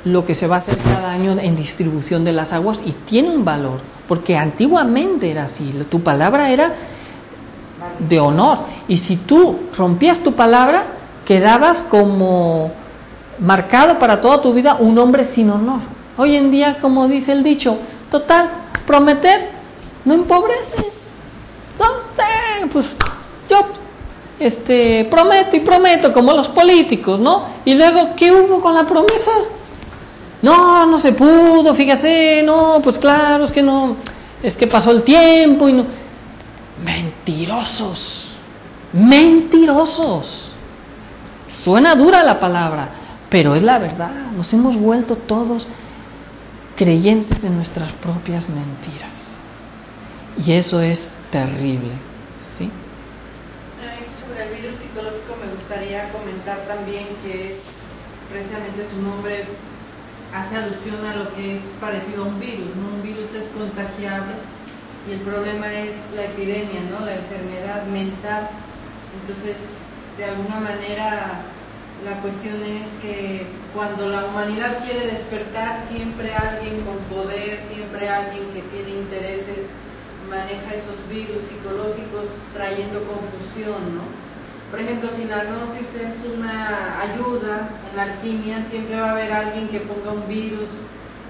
A: lo que se va a hacer cada año en distribución de las aguas, y tiene un valor, porque antiguamente era así, tu palabra era de honor, y si tú rompías tu palabra, quedabas como marcado para toda tu vida un hombre sin honor. Hoy en día, como dice el dicho, total, prometer no empobrece. No, pues yo prometo y prometo, como los políticos, ¿no? Y luego, ¿qué hubo con la promesa? No se pudo, fíjese, no, pues claro, es que no, es que pasó el tiempo y no. Mentirosos. Suena dura la palabra, pero es la verdad. Nos hemos vuelto todos creyentes de nuestras propias mentiras. Y eso es terrible, ¿sí?
C: Sobre el virus psicológico me gustaría comentar también que precisamente su nombre hace alusión a lo que es parecido a un virus, ¿no? Un virus es contagiable y el problema es la epidemia, ¿no? La enfermedad mental. Entonces, de alguna manera, la cuestión es que cuando la humanidad quiere despertar, siempre alguien con poder, siempre alguien que tiene intereses, maneja esos virus psicológicos trayendo confusión, ¿no? Por ejemplo, si la gnosis es una ayuda en la alquimia, siempre va a haber alguien que ponga un virus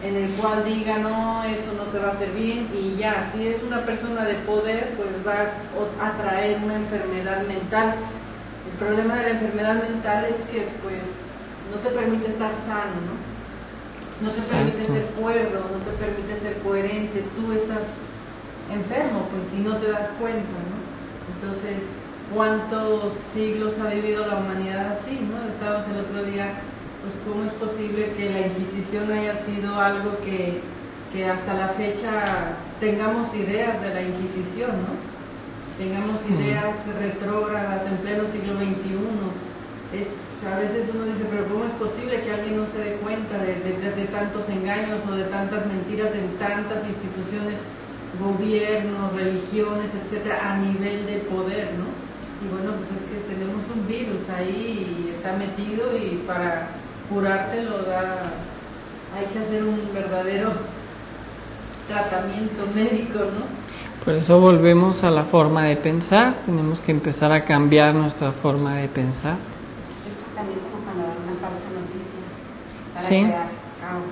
C: en el cual diga, no, eso no te va a hacer bien, y ya, si es una persona de poder, pues va a traer una enfermedad mental. El problema de la enfermedad mental es que, pues, no te permite estar sano, ¿no? No te permite ser cuerdo, no te permite ser coherente, tú estás enfermo, pues, si no te das cuenta, ¿no? Entonces, ¿cuántos siglos ha vivido la humanidad así, no? Estábamos el otro día, pues, ¿cómo es posible que la Inquisición haya sido algo que hasta la fecha tengamos ideas de la Inquisición, ¿no? Tengamos ideas retrógradas en pleno siglo XXI. A veces uno dice, pero ¿cómo es posible que alguien no se dé cuenta de tantos engaños o de tantas mentiras en tantas instituciones, gobiernos, religiones, etcétera, a nivel de poder, ¿no? Y bueno, pues es que tenemos un virus ahí y está metido, y para curártelo hay que hacer un verdadero tratamiento médico, ¿no?
A: Por eso volvemos a la forma de pensar, tenemos que empezar a cambiar nuestra forma de pensar.
B: Es también como cuando hay una falsa noticia, para
A: sí,
B: crear caos.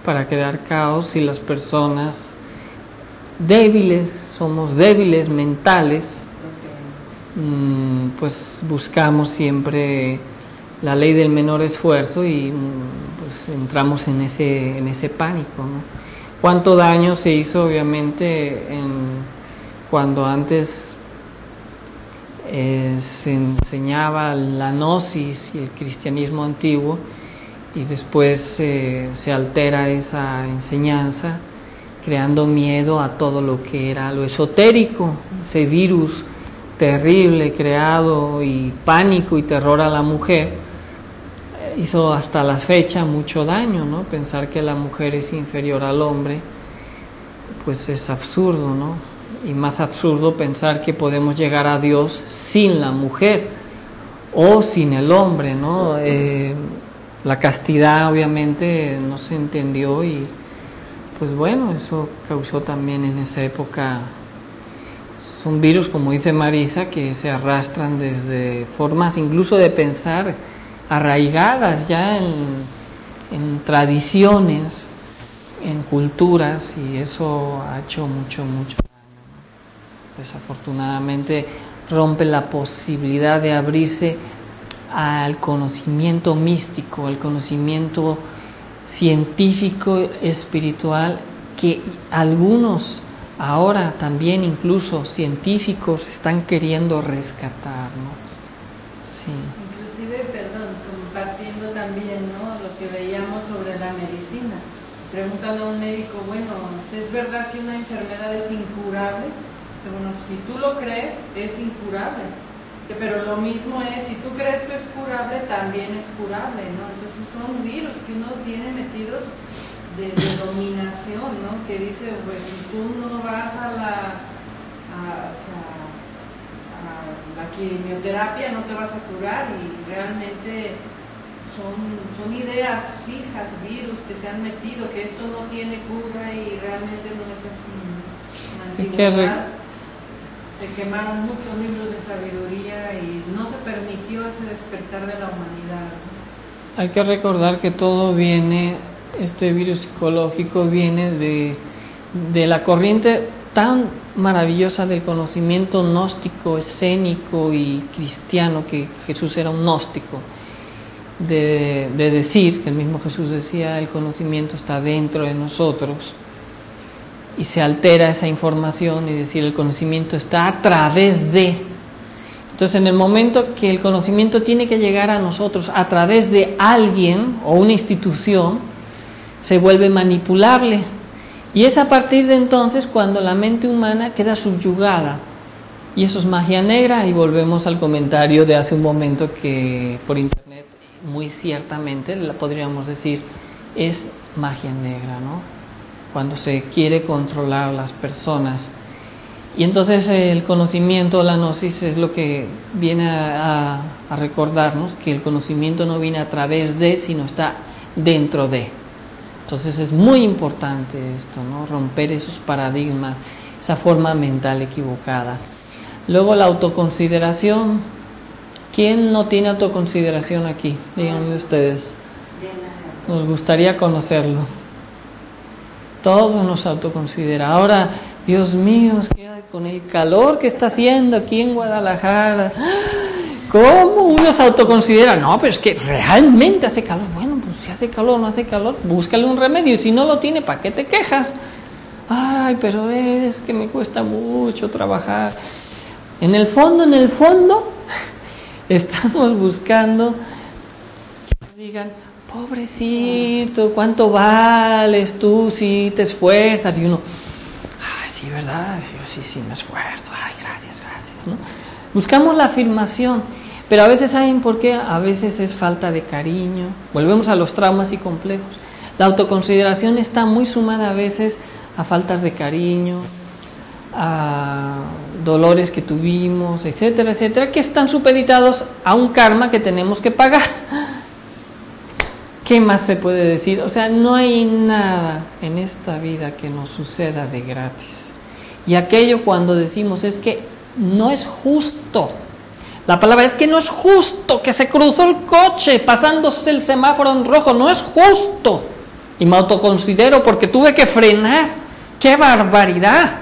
A: Para crear caos, y las personas débiles, somos débiles mentales, pues buscamos siempre la ley del menor esfuerzo y pues entramos en ese pánico, ¿no? ¿Cuánto daño se hizo obviamente cuando antes se enseñaba la gnosis y el cristianismo antiguo, y después se altera esa enseñanza creando miedo a todo lo que era lo esotérico, ese virus terrible creado, y pánico y terror a la mujer, hizo hasta la fecha mucho daño, ¿no? Pensar que la mujer es inferior al hombre, pues es absurdo, ¿no? Y más absurdo pensar que podemos llegar a Dios sin la mujer o sin el hombre, ¿no? La castidad obviamente no se entendió, y pues bueno, eso causó también en esa época. Son virus, como dice Marisa, que se arrastran desde formas incluso de pensar arraigadas ya en tradiciones, en culturas, y eso ha hecho mucho daño, ¿no? Desafortunadamente rompe la posibilidad de abrirse al conocimiento místico, al conocimiento científico, espiritual, que algunos ahora también incluso científicos están queriendo rescatar, ¿no? Sí.
C: Inclusive, perdón, compartiendo también, ¿no?, lo que veíamos sobre la medicina, preguntando a un médico, bueno, ¿es verdad que una enfermedad es incurable? Bueno, si tú lo crees, es incurable, pero lo mismo es, si tú crees que es curable, también es curable, ¿no? Entonces son virus que uno tiene metidos de dominación, ¿no? Que dice, pues si tú no vas a la quimioterapia no te vas a curar, y realmente son ideas fijas, virus que se han metido, que esto no tiene cura y realmente no es así. En la antigüedad se quemaron muchos libros de sabiduría y no se permitió ese despertar de la humanidad, ¿no?
A: Hay que recordar que todo viene, este virus psicológico viene de la corriente tan maravillosa del conocimiento gnóstico, escénico y cristiano, que Jesús era un gnóstico, de decir, que el mismo Jesús decía, el conocimiento está dentro de nosotros, y se altera esa información y decir, el conocimiento está a través de. Entonces, en el momento que el conocimiento tiene que llegar a nosotros a través de alguien o una institución, se vuelve manipulable. Y es a partir de entonces cuando la mente humana queda subyugada. Y eso es magia negra, y volvemos al comentario de hace un momento que por internet, muy ciertamente, podríamos decir, es magia negra, ¿no? Cuando se quiere controlar a las personas. Y entonces el conocimiento, la gnosis, es lo que viene a recordarnos que el conocimiento no viene a través de, sino está dentro de. Entonces es muy importante esto, ¿no? Romper esos paradigmas, esa forma mental equivocada. Luego la autoconsideración. ¿Quién no tiene autoconsideración aquí? Díganme ustedes. Nos gustaría conocerlo. Todos nos autoconsidera. Ahora, Dios mío, es que con el calor que está haciendo aquí en Guadalajara, ¿cómo uno se autoconsidera? No, pero es que realmente hace calor. Bueno, pues si hace calor o no hace calor, búscale un remedio. Y si no lo tiene, ¿para qué te quejas? Ay, pero es que me cuesta mucho trabajar. En el fondo, estamos buscando que nos digan, pobrecito, ¿cuánto vales tú si te esfuerzas? Y uno, ay, sí, ¿verdad? Yo sí me esfuerzo, ay, gracias, ¿no? Buscamos la afirmación, pero a veces, ¿saben por qué? A veces es falta de cariño. Volvemos a los traumas y complejos. La autoconsideración está muy sumada a veces a faltas de cariño, a dolores que tuvimos, etcétera, etcétera, que están supeditados a un karma que tenemos que pagar. ¿Qué más se puede decir? O sea, no hay nada en esta vida que nos suceda de gratis. Y aquello cuando decimos es que no es justo. La palabra es que no es justo, que se cruzó el coche pasándose el semáforo en rojo, no es justo. Y me autoconsidero porque tuve que frenar. ¡Qué barbaridad!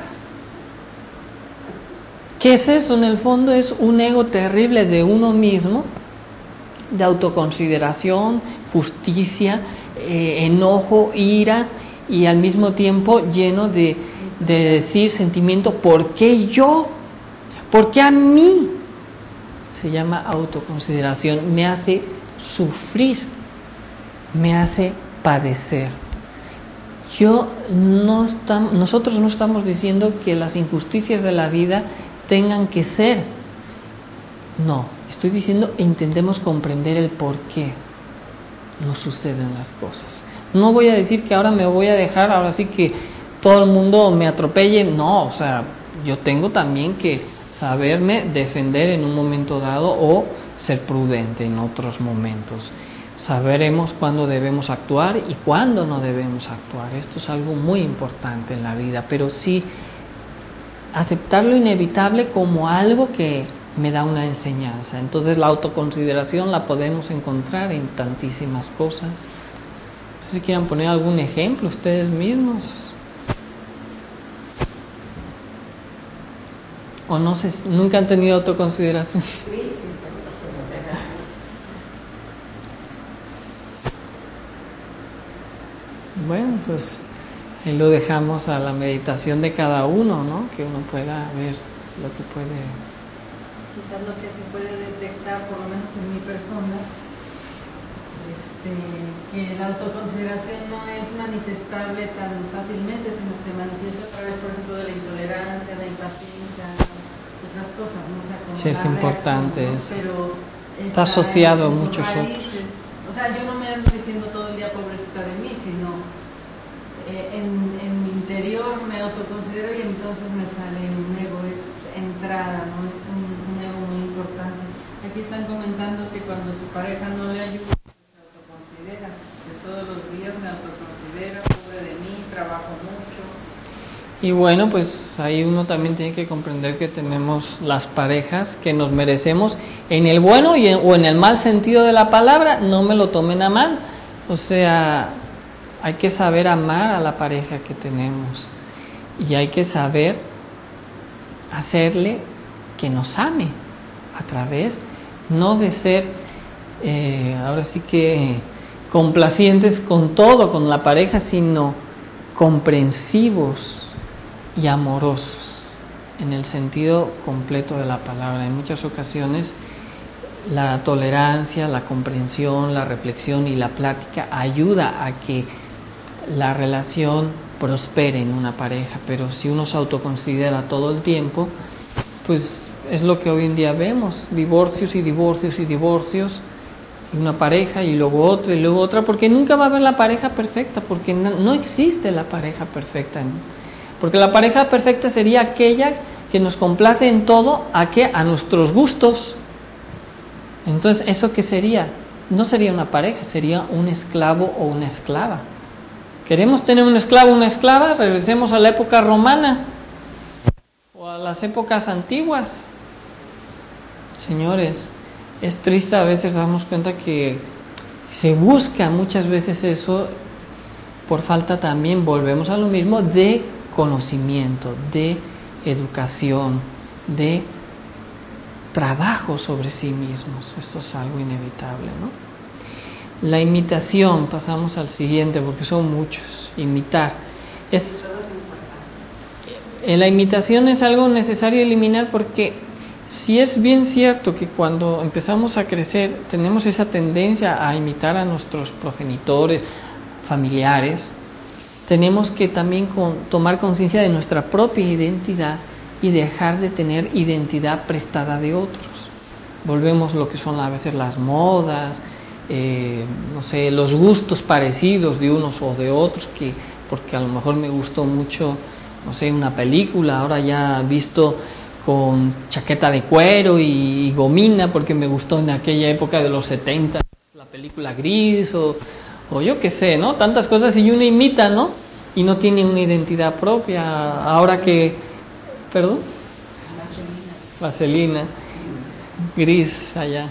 A: ¿Qué es eso? En el fondo es un ego terrible de uno mismo, de autoconsideración, justicia, enojo, ira, y al mismo tiempo lleno de decir sentimiento, ¿por qué yo? ¿Por qué a mí? Se llama autoconsideración, me hace sufrir, me hace padecer. Nosotros no estamos diciendo que las injusticias de la vida tengan que ser. No, estoy diciendo intentemos comprender el por qué nos suceden las cosas. No voy a decir que ahora me voy a dejar, ahora sí que todo el mundo me atropelle. No, o sea, yo tengo también que saberme defender en un momento dado o ser prudente en otros momentos. Saberemos cuándo debemos actuar y cuándo no debemos actuar. Esto es algo muy importante en la vida, pero sí aceptar lo inevitable como algo que me da una enseñanza. Entonces la autoconsideración la podemos encontrar en tantísimas cosas. No sé si quieran poner algún ejemplo ustedes mismos. O no sé, nunca han tenido autoconsideración. Bueno, pues ahí lo dejamos a la meditación de cada uno, ¿no? Que uno pueda ver lo que puede.
C: Quizás lo que se puede detectar, por lo menos en mi persona, que la autoconsideración no es manifestable tan fácilmente, sino que se manifiesta a través, por ejemplo, de la intolerancia, la impaciencia, otras cosas, ¿no? O sea, como
A: Sí, es importante
C: reacción, ¿no?
A: eso.
C: Pero
A: Está asociado a muchos
C: raíces.
A: otros.
C: O sea, yo no me ando diciendo todo el día pobrecita de mí, sino en mi interior me autoconsidero y entonces me sale un ego, es entrada, ¿no? Es un ego muy importante. Aquí están comentando que cuando su pareja no le ayuda, se autoconsidera, que todos los días me autoconsidera, pobre de mí, trabajo mucho.
A: Y bueno, pues ahí uno también tiene que comprender que tenemos las parejas que nos merecemos en el bueno o en el mal sentido de la palabra, no me lo tomen a mal. O sea, hay que saber amar a la pareja que tenemos y hay que saber hacerle que nos ame a través, no de ser, ahora sí que complacientes con todo, con la pareja, sino comprensivos y amorosos en el sentido completo de la palabra. En muchas ocasiones la tolerancia, la comprensión, la reflexión y la plática ayuda a que la relación prospere en una pareja, pero si uno se autoconsidera todo el tiempo, pues es lo que hoy en día vemos, divorcios y divorcios y divorcios, y una pareja y luego otra, porque nunca va a haber la pareja perfecta, porque no existe la pareja perfecta. Porque la pareja perfecta sería aquella que nos complace en todo, a nuestros gustos. Entonces, ¿eso qué sería? No sería una pareja, sería un esclavo o una esclava. ¿Queremos tener un esclavo o una esclava? Regresemos a la época romana o a las épocas antiguas. Señores, es triste a veces darnos cuenta que se busca muchas veces eso por falta también, volvemos a lo mismo, de conocimiento, de educación, de trabajo sobre sí mismos. Esto es algo inevitable, ¿no? La imitación, pasamos al siguiente porque son muchos. Imitar la imitación es algo necesario eliminar, porque si es bien cierto que cuando empezamos a crecer tenemos esa tendencia a imitar a nuestros progenitores, familiares, tenemos que también tomar conciencia de nuestra propia identidad y dejar de tener identidad prestada de otros. Volvemos lo que son a veces las modas, no sé, los gustos parecidos de unos o de otros, porque a lo mejor me gustó mucho, no sé, una película, ahora ya visto con chaqueta de cuero y gomina, porque me gustó en aquella época de los 70 la película Gris o yo qué sé, ¿no? Tantas cosas, y uno imita, ¿no? Y no tiene una identidad propia. Ahora que, perdón, Vaselina, Gris allá.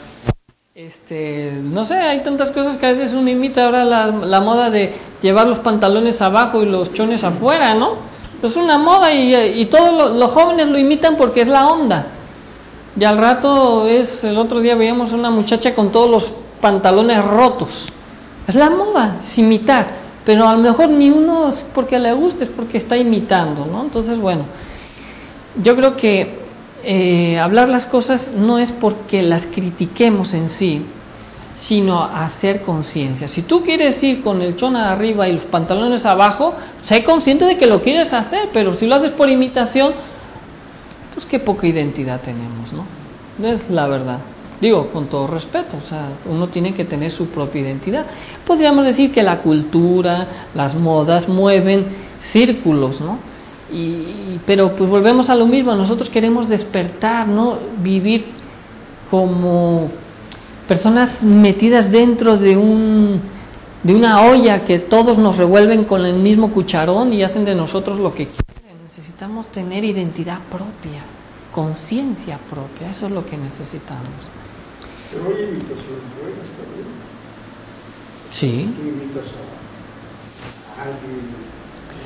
A: No sé, hay tantas cosas que a veces uno imita. Ahora la moda de llevar los pantalones abajo y los chones afuera, ¿no? Es una moda y todos los jóvenes lo imitan porque es la onda. Y al rato el otro día veíamos una muchacha con todos los pantalones rotos. Es la moda, es imitar. Pero a lo mejor ni uno es porque le guste, es porque está imitando, ¿no? Entonces, bueno, yo creo que hablar las cosas no es porque las critiquemos en sí, sino hacer conciencia. Si tú quieres ir con el chón arriba y los pantalones abajo, sé consciente de que lo quieres hacer, pero si lo haces por imitación, pues qué poca identidad tenemos, ¿no? Es la verdad. Digo, con todo respeto, o sea, uno tiene que tener su propia identidad. Podríamos decir que la cultura, las modas mueven círculos, ¿no? Pero pues volvemos a lo mismo, nosotros queremos despertar, ¿no? Vivir como personas metidas dentro de una olla que todos nos revuelven con el mismo cucharón y hacen de nosotros lo que quieren. Necesitamos tener identidad propia, conciencia propia, eso es lo que necesitamos.
D: Pero hay imitaciones buenas también.
A: Sí.
D: Tú imitas a alguien,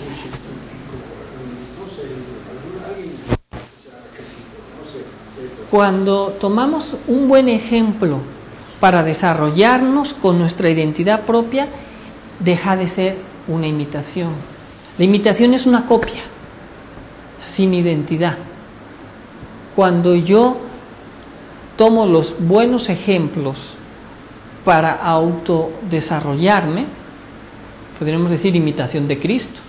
D: un científico, no sé, alguien que sea arquetipo, no sé.
A: Cuando tomamos un buen ejemplo para desarrollarnos con nuestra identidad propia, deja de ser una imitación. La imitación es una copia, sin identidad. Cuando yo tomo los buenos ejemplos para autodesarrollarme, podríamos decir imitación de Cristo.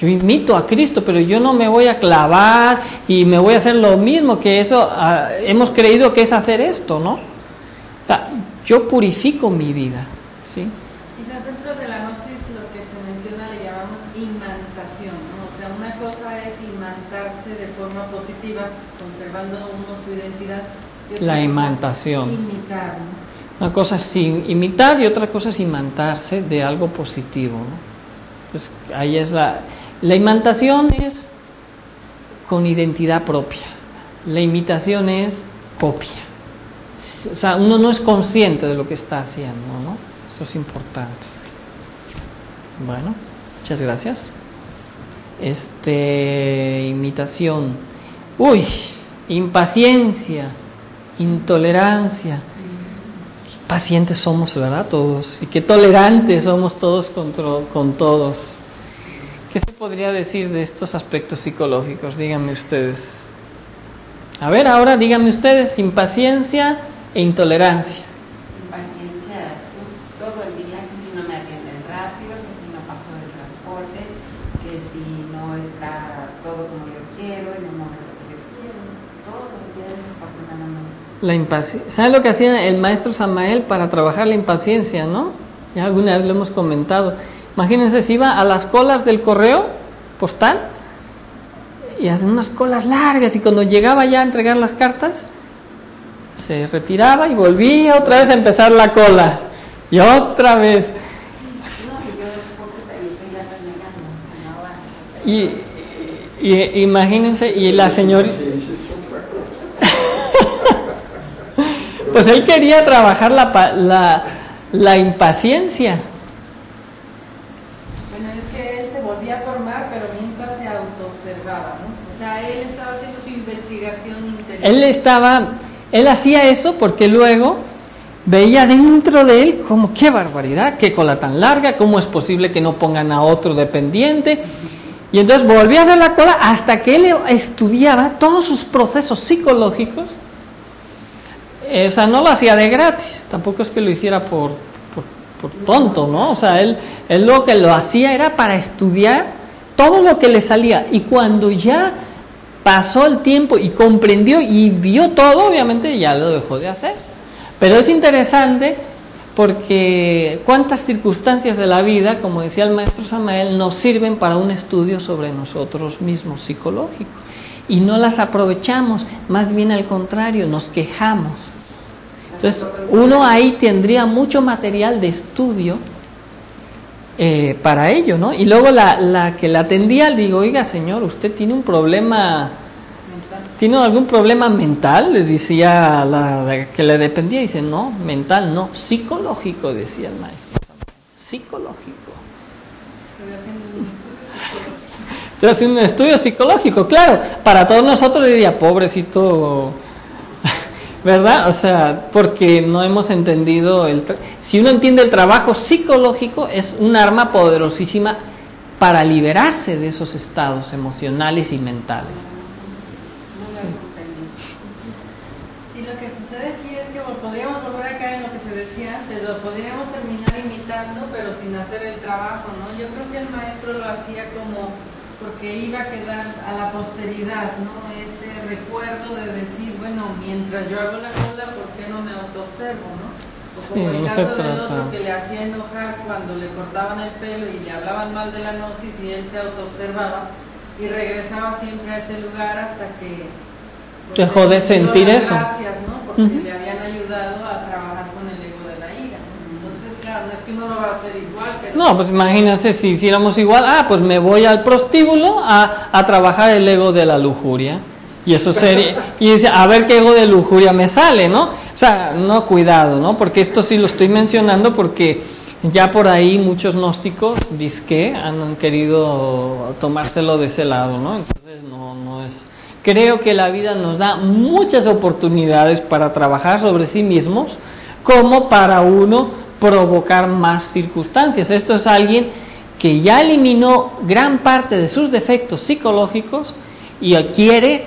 A: Yo imito a Cristo, pero yo no me voy a clavar y me voy a hacer lo mismo que eso. Hemos creído que es hacer esto, ¿no? O sea, yo purifico mi vida, ¿sí?
C: Quizás dentro de la gnosis lo que se menciona le llamamos imantación, ¿no? O sea, una cosa es imantarse de forma positiva, conservando uno su identidad.
A: La imantación.
C: Imitar, ¿no?
A: Una cosa es imitar y otra cosa es imantarse de algo positivo, ¿no? Pues ahí es la imantación es con identidad propia. La imitación es copia. O sea, uno no es consciente de lo que está haciendo, ¿no? Eso es importante. Bueno, muchas gracias. Imitación. Uy, impaciencia, intolerancia. Qué pacientes somos, ¿verdad? Todos. Y qué tolerantes somos todos con todos. ¿Qué se podría decir de estos aspectos psicológicos? Díganme ustedes. A ver, ahora díganme ustedes, impaciencia e intolerancia.
B: Impaciencia, todo el día, que si no me atienden rápido, que si no pasó el transporte, que si no está todo como yo quiero, en el momento que yo quiero, todo el día desafortunadamente.
A: La impaciencia. ¿Saben lo que hacía el maestro Samael para trabajar la impaciencia, no? Ya alguna vez lo hemos comentado. Imagínense, si iba a las colas del correo postal y hacen unas colas largas y cuando llegaba ya a entregar las cartas se retiraba y volvía otra vez a empezar la cola y otra vez. Y imagínense, y la señora pues él quería trabajar la impaciencia.
C: A formar, pero mientras se autoobservaba, ¿no? O sea, él estaba haciendo su investigación interior. Él hacía eso porque luego veía dentro de él como qué barbaridad, qué cola tan larga, cómo es posible que no pongan a otro dependiente. Y entonces volvía a hacer la cola hasta que él estudiaba todos sus procesos psicológicos. O sea, no lo hacía de gratis, tampoco es que lo hiciera por tonto, ¿no? O sea, él lo que lo hacía era para estudiar todo lo que le salía, y cuando ya pasó el tiempo y comprendió y vio todo, obviamente ya lo dejó de hacer. Pero es interesante porque cuántas circunstancias de la vida, como decía el maestro Samael, nos sirven para un estudio sobre nosotros mismos psicológico, y no las aprovechamos, más bien al contrario, nos quejamos. Entonces, uno ahí tendría mucho material de estudio para ello, ¿no? Y luego la que la atendía, le digo, oiga, señor, ¿usted tiene un problema, tiene algún problema mental? Le decía la que le dependía, dice, no, mental, no, psicológico, decía el maestro. Psicológico. Estoy haciendo un estudio psicológico, claro, para todos nosotros diría, pobrecito, ¿verdad? O sea, porque no hemos entendido si uno entiende el trabajo psicológico, es un arma poderosísima para liberarse de esos estados emocionales y mentales. Sí, lo que sucede aquí es que podríamos volver a caer en lo que se decía antes, lo podríamos terminar imitando, pero sin hacer el trabajo, ¿no? Yo creo que el maestro lo hacía como porque iba a quedar a la posteridad, ¿no? Ese recuerdo de decir, bueno, mientras yo hago la cola, ¿por qué no me autoobservo, no? O como el caso del otro que le hacía enojar cuando le cortaban el pelo y le hablaban mal de la gnosis, y él se autoobservaba y regresaba siempre a ese lugar hasta que
A: dejó de sentir eso.
C: Gracias, ¿no? Porque le habían ayudado a trabajar con el ego de la ira. Entonces, claro, no es que uno lo va a hacer igual. Pero
A: no, pues imagínense si hiciéramos igual, pues me voy al prostíbulo a trabajar el ego de la lujuria. Y eso sería, y dice, a ver qué ego de lujuria me sale, ¿no? O sea, no, cuidado, ¿no? Porque esto sí lo estoy mencionando porque ya por ahí muchos gnósticos, dizque, han querido tomárselo de ese lado, ¿no? Entonces no es... Creo que la vida nos da muchas oportunidades para trabajar sobre sí mismos, como para uno provocar más circunstancias. Esto es alguien que ya eliminó gran parte de sus defectos psicológicos y quiere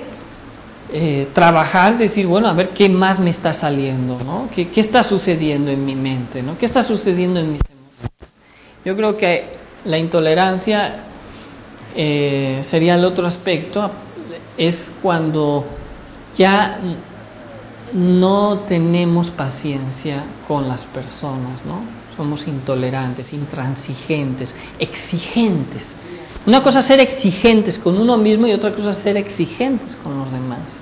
A: trabajar, decir, bueno, a ver qué más me está saliendo, ¿no? ¿Qué está sucediendo en mi mente, ¿no? ¿Qué está sucediendo en mis emociones? Yo creo que la intolerancia sería el otro aspecto, es cuando ya no tenemos paciencia con las personas, ¿no? Somos intolerantes, intransigentes, exigentes. Una cosa es ser exigentes con uno mismo y otra cosa es ser exigentes con los demás.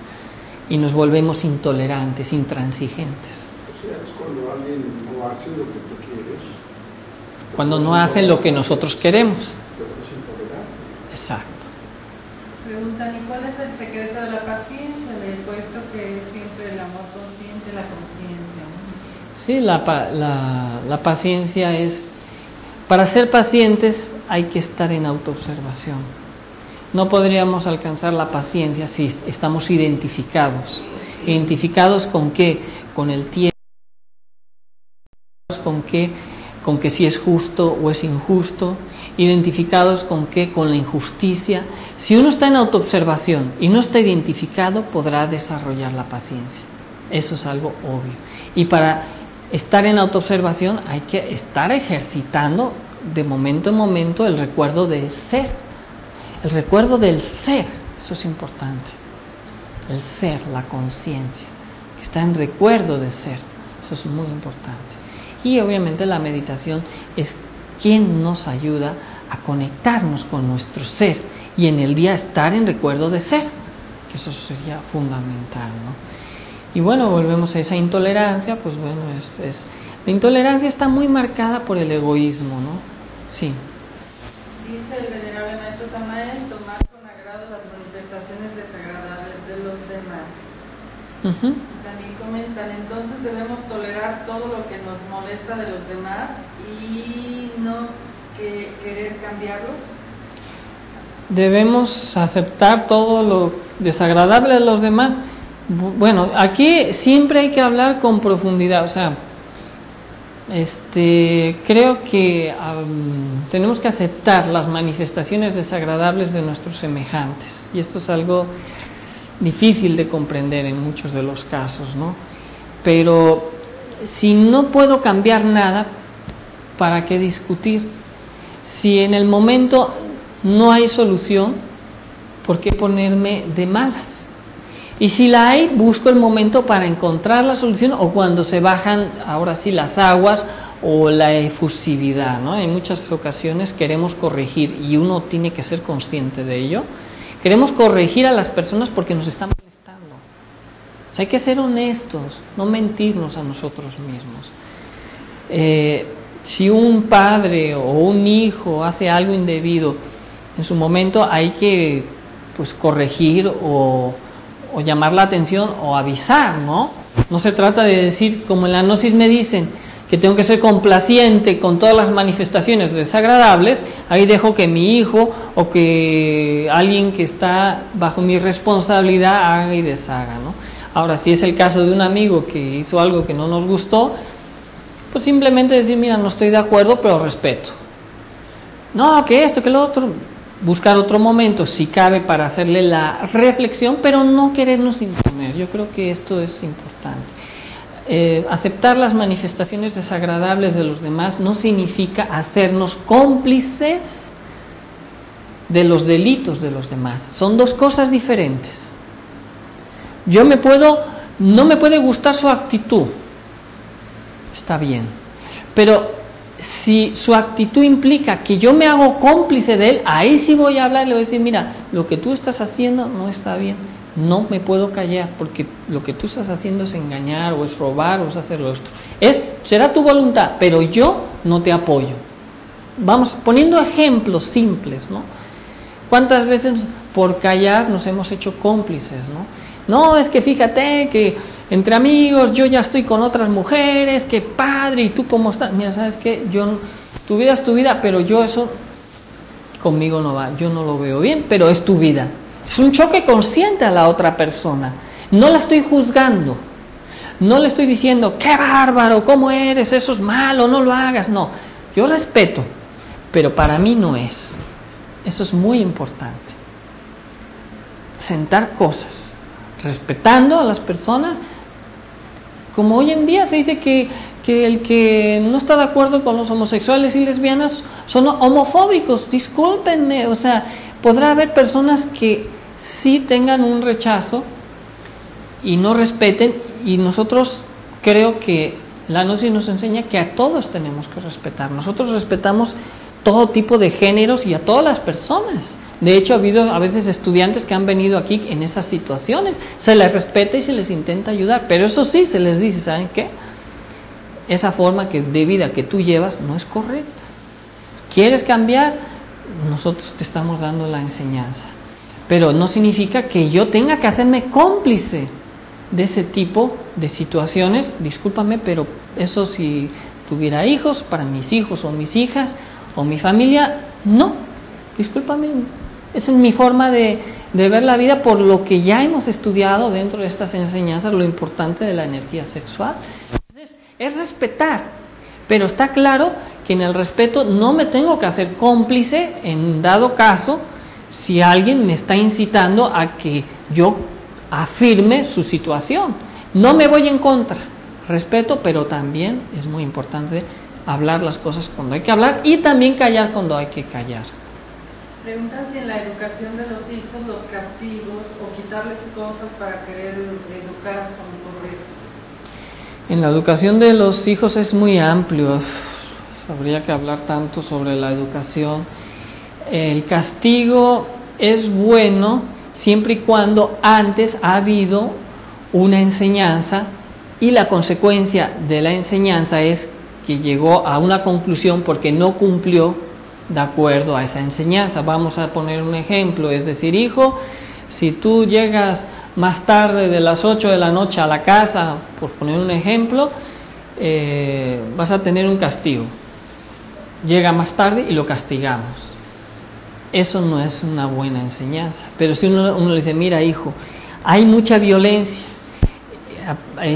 A: Y nos volvemos intolerantes, intransigentes.
D: O sea, es cuando alguien no hace lo que tú quieres.
A: Cuando no hacen lo que nosotros queremos.
D: Pero es intolerante.
A: Exacto.
C: Preguntan, ¿y cuál es el secreto de la paciencia? Le he puesto que es siempre el amor consciente, la conciencia, ¿no?
A: Sí, la paciencia es... Para ser pacientes hay que estar en autoobservación. No podríamos alcanzar la paciencia si estamos identificados. ¿Identificados con qué? Con el tiempo, con que si es justo o es injusto. Identificados con qué? Con la injusticia. Si uno está en autoobservación y no está identificado, podrá desarrollar la paciencia. Eso es algo obvio. Y para estar en autoobservación hay que estar ejercitando de momento en momento el recuerdo de ser, el recuerdo del ser. Eso es importante, el ser, la conciencia, que está en recuerdo de ser. Eso es muy importante. Y obviamente la meditación es quien nos ayuda a conectarnos con nuestro ser y en el día estar en recuerdo de ser, que eso sería fundamental, ¿no? Y bueno, volvemos a esa intolerancia, pues bueno, la intolerancia está muy marcada por el egoísmo, ¿no? Sí.
C: Dice el venerable maestro Samael, tomar con agrado las manifestaciones desagradables de los demás.
A: Uh-huh.
C: También comentan, entonces debemos tolerar todo lo que nos molesta de los demás y no querer cambiarlos.
A: Debemos aceptar todo lo desagradable de los demás. Bueno, aquí siempre hay que hablar con profundidad, o sea, creo que tenemos que aceptar las manifestaciones desagradables de nuestros semejantes, y esto es algo difícil de comprender en muchos de los casos, ¿no? Pero si no puedo cambiar nada, ¿para qué discutir? Si en el momento no hay solución, ¿por qué ponerme de malas? Y si la hay, busco el momento para encontrar la solución, o cuando se bajan, ahora sí, las aguas o la efusividad, ¿no? En muchas ocasiones queremos corregir, y uno tiene que ser consciente de ello. Queremos corregir a las personas porque nos están molestando. O sea, hay que ser honestos, no mentirnos a nosotros mismos. Si un padre o un hijo hace algo indebido, en su momento hay que, pues, corregir o llamar la atención o avisar, ¿no? No se trata de decir, como en la gnosis me dicen, que tengo que ser complaciente con todas las manifestaciones desagradables, ahí dejo que mi hijo o que alguien que está bajo mi responsabilidad haga y deshaga, ¿no? Ahora, si es el caso de un amigo que hizo algo que no nos gustó, pues simplemente decir, mira, no estoy de acuerdo, pero respeto. No, que esto, que lo otro. Buscar otro momento, si cabe, para hacerle la reflexión, pero no querernos imponer. Yo creo que esto es importante. Aceptar las manifestaciones desagradables de los demás no significa hacernos cómplices de los delitos de los demás. Son dos cosas diferentes. No me puede gustar su actitud, está bien, pero si su actitud implica que yo me hago cómplice de él, ahí sí voy a hablar y le voy a decir, mira, lo que tú estás haciendo no está bien, no me puedo callar, porque lo que tú estás haciendo es engañar, o es robar, o es hacer lo otro. Será tu voluntad, pero yo no te apoyo. Vamos poniendo ejemplos simples, ¿no? ¿Cuántas veces por callar nos hemos hecho cómplices, no? No, es que fíjate que entre amigos yo ya estoy con otras mujeres, que padre, y tú cómo estás. Mira, ¿sabes qué? Tu vida es tu vida, pero yo eso conmigo no va, yo no lo veo bien, pero es tu vida. Es un choque consciente a la otra persona. No la estoy juzgando, no le estoy diciendo, qué bárbaro, cómo eres, eso es malo, no lo hagas. No, yo respeto, pero para mí no es. Eso es muy importante. Sentar cosas, respetando a las personas, como hoy en día se dice que el que no está de acuerdo con los homosexuales y lesbianas son homofóbicos, discúlpenme, o sea, podrá haber personas que sí tengan un rechazo y no respeten, y nosotros creo que la Gnosis nos enseña que a todos tenemos que respetar. Nosotros respetamos todo tipo de géneros y a todas las personas. De hecho, ha habido a veces estudiantes que han venido aquí en esas situaciones. Se les respeta y se les intenta ayudar, pero eso sí, se les dice, ¿saben qué? Esa forma de vida que tú llevas no es correcta. ¿Quieres cambiar? Nosotros te estamos dando la enseñanza. Pero no significa que yo tenga que hacerme cómplice de ese tipo de situaciones. Discúlpame, pero eso si tuviera hijos, para mis hijos o mis hijas o mi familia, no. Discúlpame, esa es mi forma de ver la vida por lo que ya hemos estudiado dentro de estas enseñanzas, lo importante de la energía sexual. Entonces, es respetar, pero está claro que en el respeto no me tengo que hacer cómplice en dado caso si alguien me está incitando a que yo afirme su situación. No me voy en contra, respeto, pero también es muy importante hablar las cosas cuando hay que hablar y también callar cuando hay que callar.
C: Preguntan si en la educación de los hijos los castigos o quitarles cosas para querer educar son correctos.
A: En la educación de los hijos es muy amplio, habría que hablar tanto sobre la educación. El castigo es bueno siempre y cuando antes ha habido una enseñanza y la consecuencia de la enseñanza es que llegó a una conclusión porque no cumplió de acuerdo a esa enseñanza. Vamos a poner un ejemplo, es decir, hijo, si tú llegas más tarde de las 8 de la noche a la casa, por poner un ejemplo, vas a tener un castigo. Llega más tarde y lo castigamos. Eso no es una buena enseñanza. Pero si uno le dice, mira hijo, hay mucha violencia,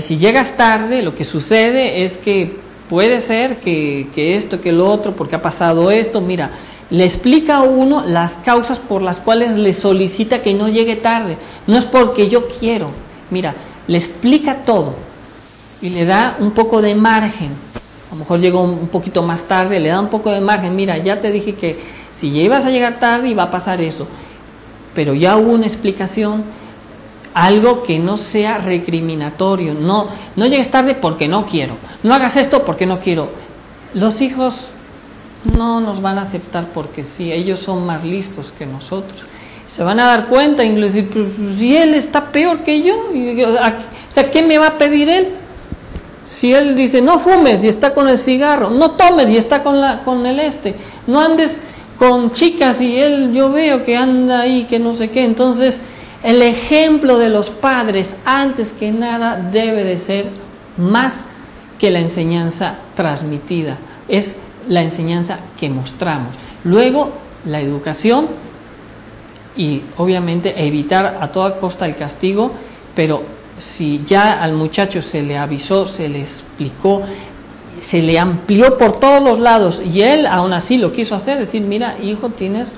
A: si llegas tarde lo que sucede es que puede ser que esto, que lo otro, porque ha pasado esto, mira, le explica a uno las causas por las cuales le solicita que no llegue tarde. No es porque yo quiero, mira, le explica todo y le da un poco de margen. A lo mejor llegó un poquito más tarde, le da un poco de margen. Mira, ya te dije que si ya ibas a llegar tarde iba a pasar eso, pero ya hubo una explicación, algo que no sea recriminatorio. No llegues tarde porque no quiero, no hagas esto porque no quiero. Los hijos no nos van a aceptar porque sí, ellos son más listos que nosotros. Se van a dar cuenta y les dicen, pues, si él está peor que yo, o sea, ¿qué me va a pedir él? Si él dice, no fumes y está con el cigarro, no tomes y está con no andes con chicas y él, yo veo que anda ahí, que no sé qué. Entonces, el ejemplo de los padres, antes que nada, debe de ser más que la enseñanza transmitida. Es la enseñanza que mostramos. Luego, la educación y, obviamente, evitar a toda costa el castigo, pero si ya al muchacho se le avisó, se le explicó, se le amplió por todos los lados y él aún así lo quiso hacer, decir, mira, hijo, tienes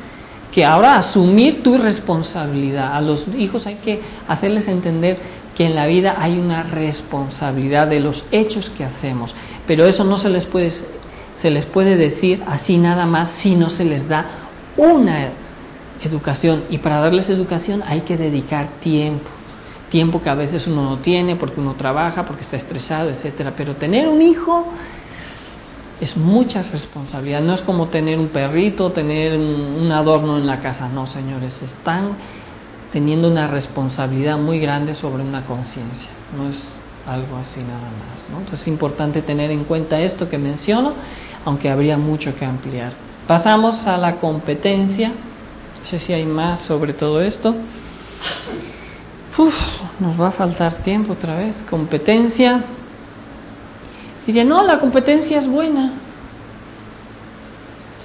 A: que ahora asumir tu responsabilidad. A los hijos hay que hacerles entender que en la vida hay una responsabilidad de los hechos que hacemos, pero eso no se les puede decir así nada más si no se les da una educación, y para darles educación hay que dedicar tiempo que a veces uno no tiene porque uno trabaja, porque está estresado, etcétera. Pero tener un hijo es mucha responsabilidad. No es como tener un perrito, tener un adorno en la casa. No, señores, están teniendo una responsabilidad muy grande sobre una conciencia. No es algo así nada más, ¿no? Entonces es importante tener en cuenta esto que menciono, aunque habría mucho que ampliar. Pasamos a la competencia. No sé si hay más sobre todo esto. Nos va a faltar tiempo otra vez. Competencia. Diría, no, la competencia es buena.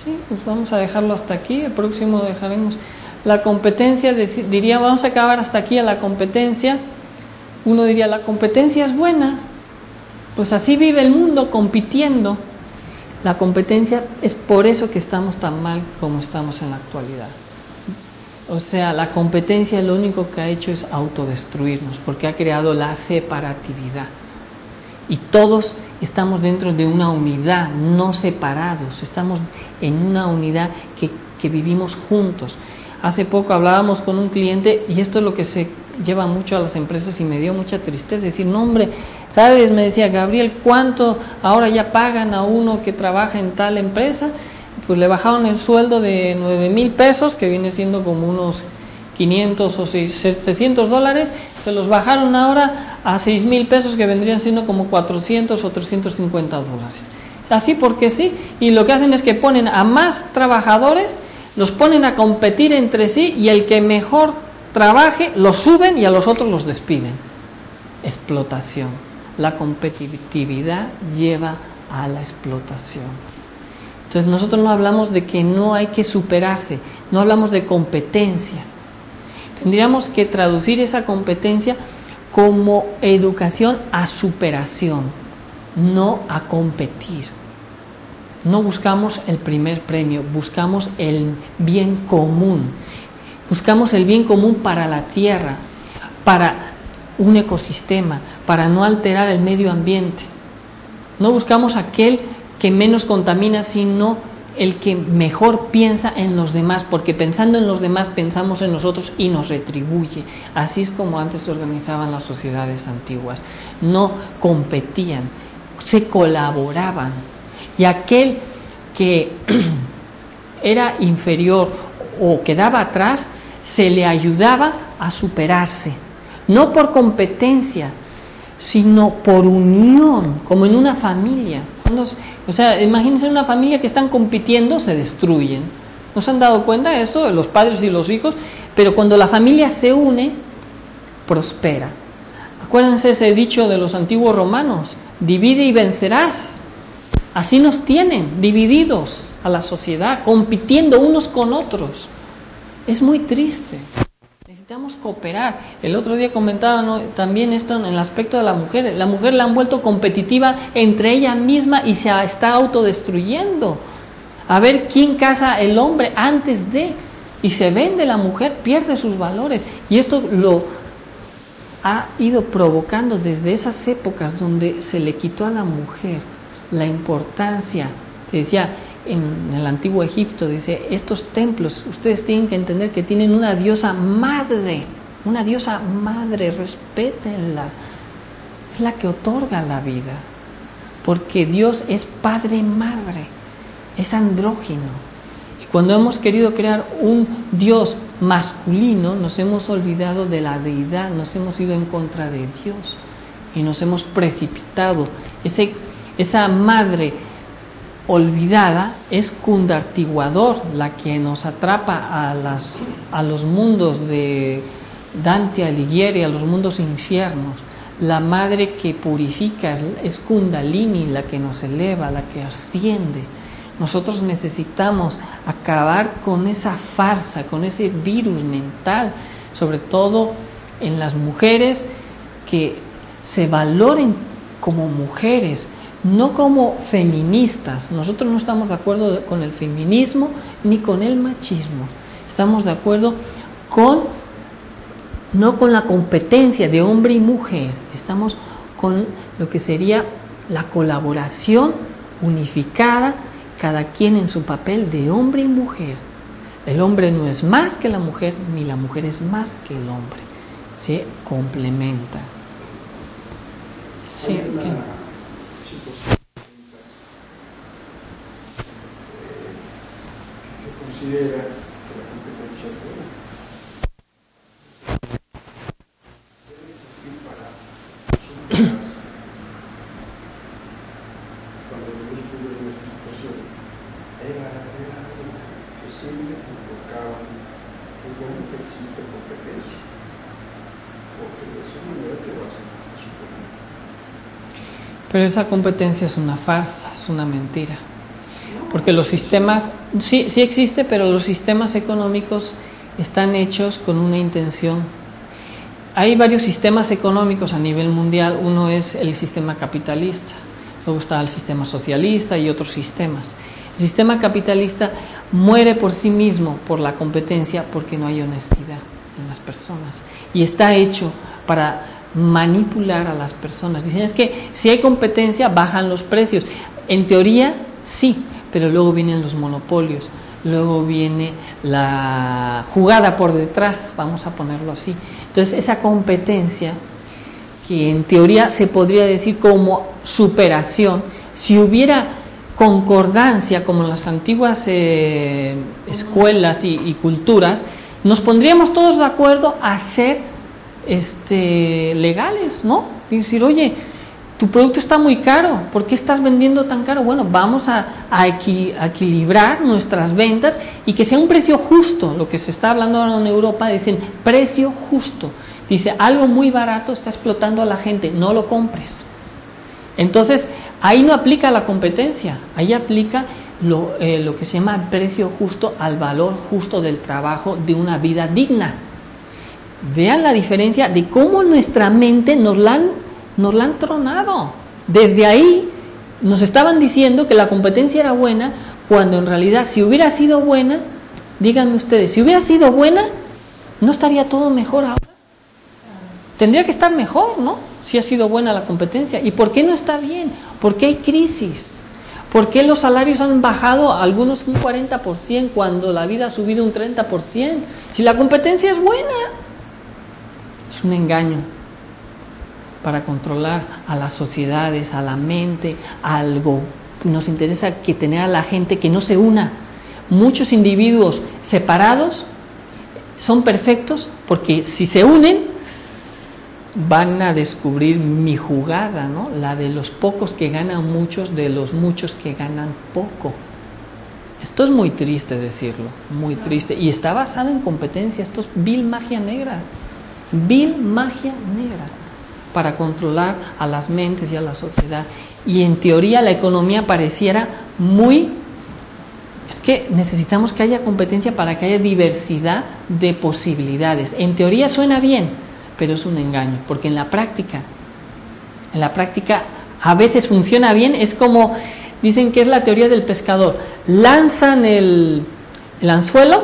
A: Sí, pues vamos a dejarlo hasta aquí. El próximo dejaremos la competencia. Diría, vamos a acabar hasta aquí a la competencia. Uno diría, la competencia es buena. Pues así vive el mundo, compitiendo. La competencia es por eso que estamos tan mal como estamos en la actualidad. O sea, la competencia lo único que ha hecho es autodestruirnos, porque ha creado la separatividad. Y todos estamos dentro de una unidad, no separados, estamos en una unidad que vivimos juntos. Hace poco hablábamos con un cliente, y esto es lo que se lleva mucho a las empresas y me dio mucha tristeza, decir, no hombre, ¿sabes? Me decía, Gabriel, ¿cuánto ahora ya pagan a uno que trabaja en tal empresa? Pues le bajaron el sueldo de 9,000 pesos, que viene siendo como unos 500 o 600 dólares, se los bajaron ahora a 6,000 pesos, que vendrían siendo como 400 o 350 dólares. Así porque sí, y lo que hacen es que ponen a más trabajadores, los ponen a competir entre sí, y el que mejor trabaje, los suben y a los otros los despiden. Explotación. La competitividad lleva a la explotación. Entonces nosotros no hablamos de que no hay que superarse, no hablamos de competencia. Tendríamos que traducir esa competencia como educación a superación, no a competir. No buscamos el primer premio, buscamos el bien común. Buscamos el bien común para la tierra, para un ecosistema, para no alterar el medio ambiente. No buscamos aquel que menos contamina, sino el que mejor piensa en los demás, porque pensando en los demás pensamos en nosotros y nos retribuye. Así es como antes se organizaban las sociedades antiguas. No competían, se colaboraban. Y aquel que era inferior o quedaba atrás, se le ayudaba a superarse. No por competencia, sino por unión, como en una familia. O sea, imagínense una familia que están compitiendo, se destruyen. ¿No se han dado cuenta de eso, de los padres y los hijos? Pero cuando la familia se une, prospera. Acuérdense ese dicho de los antiguos romanos: divide y vencerás. Así nos tienen, divididos a la sociedad, compitiendo unos con otros. Es muy triste. Necesitamos cooperar. El otro día comentaba, ¿no?, también esto en el aspecto de la mujer. La mujer la han vuelto competitiva entre ella misma y se está autodestruyendo. A ver quién casa el hombre antes de, y se vende la mujer, pierde sus valores. Y esto lo ha ido provocando desde esas épocas donde se le quitó a la mujer la importancia. Se decía en el antiguo Egipto, dice, estos templos, ustedes tienen que entender que tienen una diosa madre, respétenla, es la que otorga la vida, porque Dios es padre madre, es andrógino. Y cuando hemos querido crear un Dios masculino, nos hemos olvidado de la deidad, nos hemos ido en contra de Dios y nos hemos precipitado. Esa madre olvidada es Kundartiguador, la que nos atrapa a los mundos de Dante Alighieri, a los mundos infiernos. La madre que purifica es Kundalini, la que nos eleva, la que asciende. Nosotros necesitamos acabar con esa farsa, con ese virus mental, sobre todo en las mujeres, que se valoren como mujeres, no como feministas. Nosotros no estamos de acuerdo con el feminismo ni con el machismo. Estamos de acuerdo no con la competencia de hombre y mujer. Estamos con lo que sería la colaboración unificada, cada quien en su papel de hombre y mujer. El hombre no es más que la mujer, ni la mujer es más que el hombre. Se complementan. Sí, ¿qué?
D: Considera que la competencia es buena. Debe existir para superar. Cuando yo estuve en esa situación, era algo que siempre invocaban que bueno que existe competencia, porque de esa manera te vas a superar.
A: Pero esa competencia es una farsa, es una mentira. Porque los sistemas, sí existe, pero los sistemas económicos están hechos con una intención. Hay varios sistemas económicos a nivel mundial. Uno es el sistema capitalista. luego está el sistema socialista y otros sistemas. El sistema capitalista muere por sí mismo por la competencia porque no hay honestidad en las personas y está hecho para manipular a las personas. Dicen, es que si hay competencia bajan los precios. En teoría sí, pero luego vienen los monopolios, luego viene la jugada por detrás, vamos a ponerlo así. Entonces esa competencia, que en teoría se podría decir como superación, si hubiera concordancia como en las antiguas escuelas y culturas, nos pondríamos todos de acuerdo a ser legales, ¿no? Y decir, oye, tu producto está muy caro, ¿por qué estás vendiendo tan caro? Bueno, vamos a equilibrar nuestras ventas y que sea un precio justo. Lo que se está hablando ahora en Europa, dicen precio justo. Dice, algo muy barato está explotando a la gente, no lo compres. Entonces, ahí no aplica la competencia, ahí aplica lo que se llama precio justo al valor justo del trabajo de una vida digna. Vean la diferencia de cómo nuestra mente nos la han tronado. Desde ahí nos estaban diciendo que la competencia era buena, cuando en realidad si hubiera sido buena, díganme ustedes, si hubiera sido buena, ¿no estaría todo mejor ahora? Tendría que estar mejor, ¿no? Si ha sido buena la competencia. ¿Y por qué no está bien? ¿Por qué hay crisis? ¿Por qué los salarios han bajado algunos un 40% cuando la vida ha subido un 30%? Si la competencia es buena. Es un engaño para controlar a las sociedades, a la mente, a algo. Nos interesa que tener a la gente que no se una. Muchos individuos separados son perfectos porque si se unen van a descubrir mi jugada, ¿no? La de los pocos que ganan muchos, de los muchos que ganan poco. Esto es muy triste decirlo, muy triste. Y está basado en competencia, esto es vil magia negra. Vil magia negra para controlar a las mentes y a la sociedad. Y en teoría la economía pareciera muy... Es que necesitamos que haya competencia para que haya diversidad de posibilidades. En teoría suena bien, pero es un engaño, porque en la práctica a veces funciona bien. Es como, dicen que es la teoría del pescador. Lanzan el anzuelo,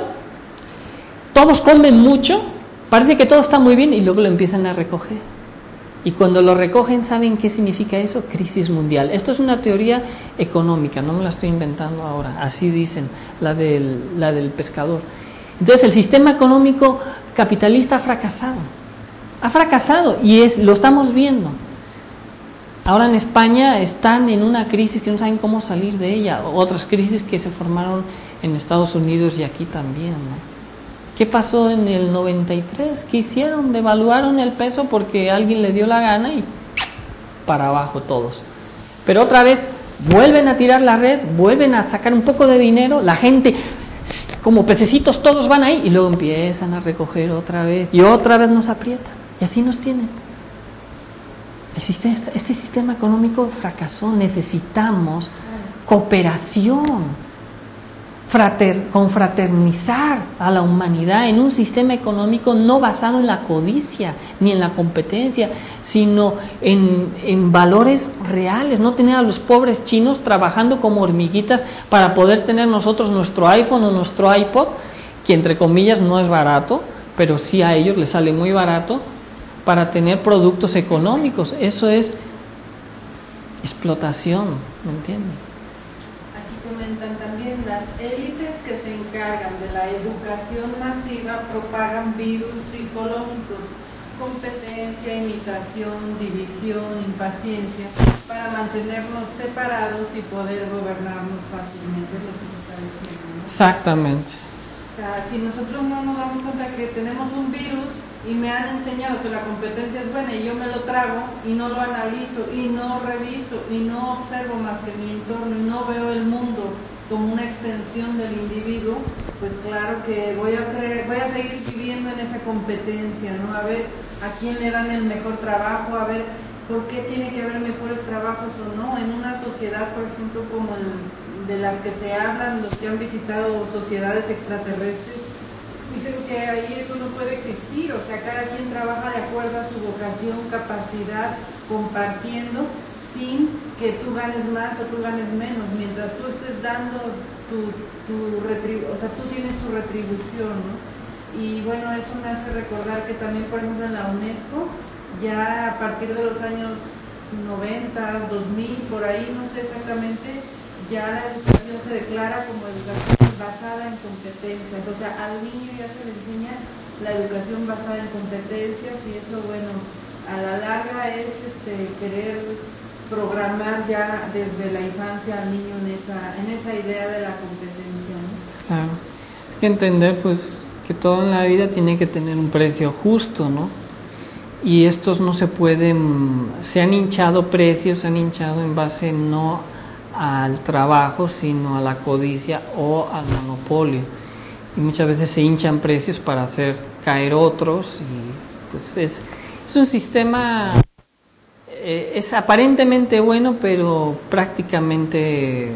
A: todos comen mucho, parece que todo está muy bien y luego lo empiezan a recoger. Y cuando lo recogen, ¿saben qué significa eso? Crisis mundial. Esto es una teoría económica, no me la estoy inventando ahora, así dicen, la del pescador. Entonces el sistema económico capitalista ha fracasado y lo estamos viendo. Ahora en España están en una crisis que no saben cómo salir de ella, otras crisis que se formaron en Estados Unidos y aquí también, ¿no? ¿Qué pasó en el 93? ¿Qué hicieron? Devaluaron el peso porque alguien le dio la gana y para abajo todos. Pero otra vez vuelven a tirar la red, vuelven a sacar un poco de dinero, la gente como pececitos todos van ahí y luego empiezan a recoger otra vez y otra vez nos aprietan y así nos tienen. Este sistema económico fracasó. Necesitamos cooperación, confraternizar a la humanidad en un sistema económico no basado en la codicia ni en la competencia, sino en valores reales. No tener a los pobres chinos trabajando como hormiguitas para poder tener nosotros nuestro iPhone o nuestro iPod, que entre comillas no es barato, pero sí a ellos les sale muy barato, para tener productos económicos. Eso es explotación, ¿me entienden?
C: Aquí comentan también, las élites que se encargan de la educación masiva propagan virus psicológicos, competencia, imitación, división, impaciencia, para mantenernos separados y poder gobernarnos fácilmente, es lo que se está diciendo, ¿no?
A: Exactamente.
C: O sea, si nosotros no nos damos cuenta que tenemos un virus y me han enseñado que la competencia es buena y yo me lo trago y no lo analizo y no reviso y no observo más que mi entorno y no veo el mundo como una extensión del individuo, pues claro que voy a seguir viviendo en esa competencia, ¿no? A ver a quién le dan el mejor trabajo, a ver por qué tiene que haber mejores trabajos o no. En una sociedad, por ejemplo, como de las que se hablan, los que han visitado sociedades extraterrestres, dicen que ahí eso no puede existir. O sea, cada quien trabaja de acuerdo a su vocación, capacidad, compartiendo, sin que tú ganes más o tú ganes menos, mientras tú estés dando o sea, tú tienes tu retribución, ¿no? Y bueno, eso me hace recordar que también, por ejemplo, en la UNESCO, ya a partir de los años 90, 2000, por ahí, no sé exactamente, ya la educación se declara como educación basada en competencias, o sea, al niño ya se le enseña la educación basada en competencias y eso, bueno, a la larga es querer programar ya desde la infancia al niño en esa idea de la competencia, ¿no?
A: Claro, hay que entender pues que todo en la vida tiene que tener un precio justo, ¿no? Y estos no se pueden, se han hinchado precios, se han hinchado en base no al trabajo, sino a la codicia o al monopolio. Y muchas veces se hinchan precios para hacer caer otros y pues es un sistema, es aparentemente bueno, pero prácticamente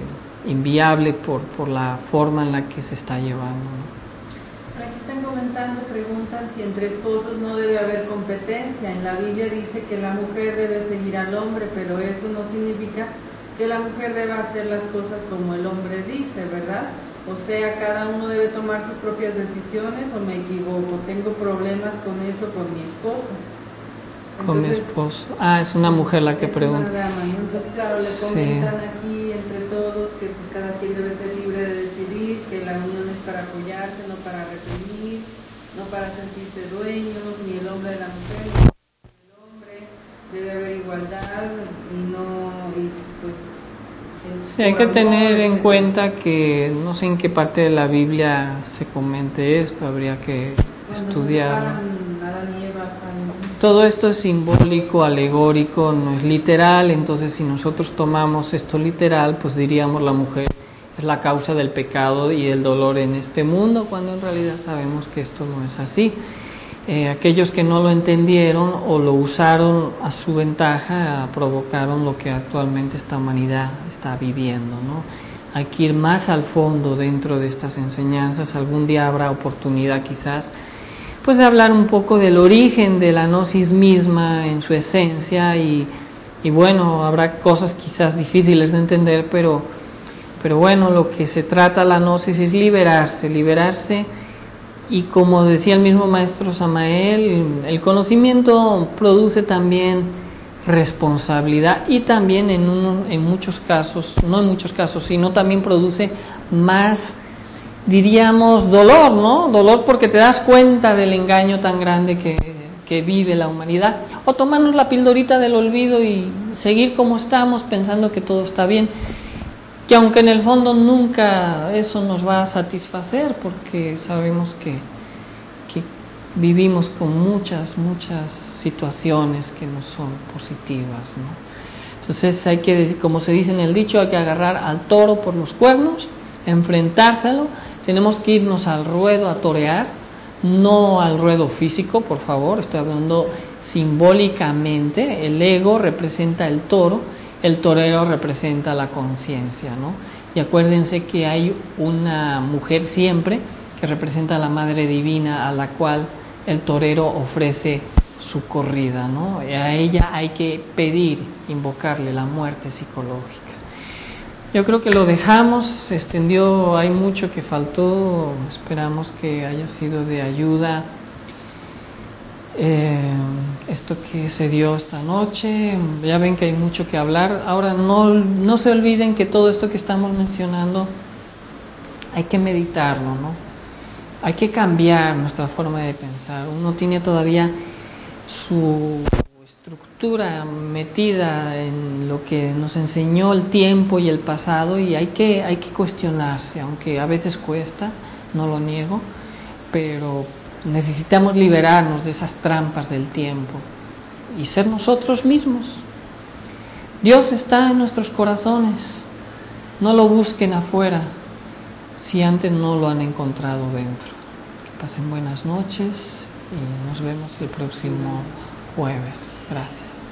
A: inviable por la forma en la que se está llevando, ¿no?
C: Aquí están comentando, preguntan si entre esposos no debe haber competencia. En la Biblia dice que la mujer debe seguir al hombre, pero eso no significa que la mujer deba hacer las cosas como el hombre dice, ¿verdad? O sea, cada uno debe tomar sus propias decisiones, o me equivoco, tengo problemas con eso con mi esposo. Entonces,
A: con mi esposo. Es una mujer la que pregunta.
C: Dama, ¿no? Entonces, claro, le comentan aquí entre todos que pues, cada quien debe ser libre de decidir, que la unión es para apoyarse, no para reprimir, no para sentirse dueños, ni el hombre de la mujer, ni el hombre, debe haber igualdad y pues...
A: Sí, hay que tener en cuenta que no sé en qué parte de la Biblia se comente esto, habría que estudiarlo. Todo esto es simbólico, alegórico, no es literal, entonces si nosotros tomamos esto literal, pues diríamos la mujer es la causa del pecado y el dolor en este mundo, cuando en realidad sabemos que esto no es así. Aquellos que no lo entendieron o lo usaron a su ventaja provocaron lo que actualmente esta humanidad está viviendo, ¿no? Hay que ir más al fondo dentro de estas enseñanzas. Algún día habrá oportunidad quizás pues de hablar un poco del origen de la gnosis misma en su esencia y bueno, habrá cosas quizás difíciles de entender, pero bueno, lo que se trata la gnosis es liberarse y como decía el mismo maestro Samael, el conocimiento produce también responsabilidad y también en muchos casos, no en muchos casos, sino también produce más, diríamos, dolor, ¿no? Dolor porque te das cuenta del engaño tan grande que vive la humanidad. O tomarnos la pildorita del olvido y seguir como estamos pensando que todo está bien. Que aunque en el fondo nunca eso nos va a satisfacer porque sabemos que vivimos con muchas situaciones que no son positivas, ¿no? Entonces hay que decir, como se dice en el dicho, hay que agarrar al toro por los cuernos, enfrentárselo. Tenemos que irnos al ruedo a torear, no al ruedo físico, por favor, estoy hablando simbólicamente. El ego representa el toro, el torero representa la conciencia, ¿no? Y acuérdense que hay una mujer siempre que representa a la Madre Divina, a la cual el torero ofrece su corrida, ¿no? A ella hay que pedir, invocarle la muerte psicológica. Yo creo que lo dejamos, se extendió, hay mucho que faltó, esperamos que haya sido de ayuda esto que se dio esta noche. Ya ven que hay mucho que hablar. Ahora no se olviden que todo esto que estamos mencionando hay que meditarlo, ¿no? Hay que cambiar nuestra forma de pensar. Uno tiene todavía su estructura metida en lo que nos enseñó el tiempo y el pasado y hay que cuestionarse, aunque a veces cuesta, no lo niego, pero necesitamos liberarnos de esas trampas del tiempo y ser nosotros mismos. Dios está en nuestros corazones, no lo busquen afuera si antes no lo han encontrado dentro. Que pasen buenas noches y nos vemos el próximo jueves. Gracias.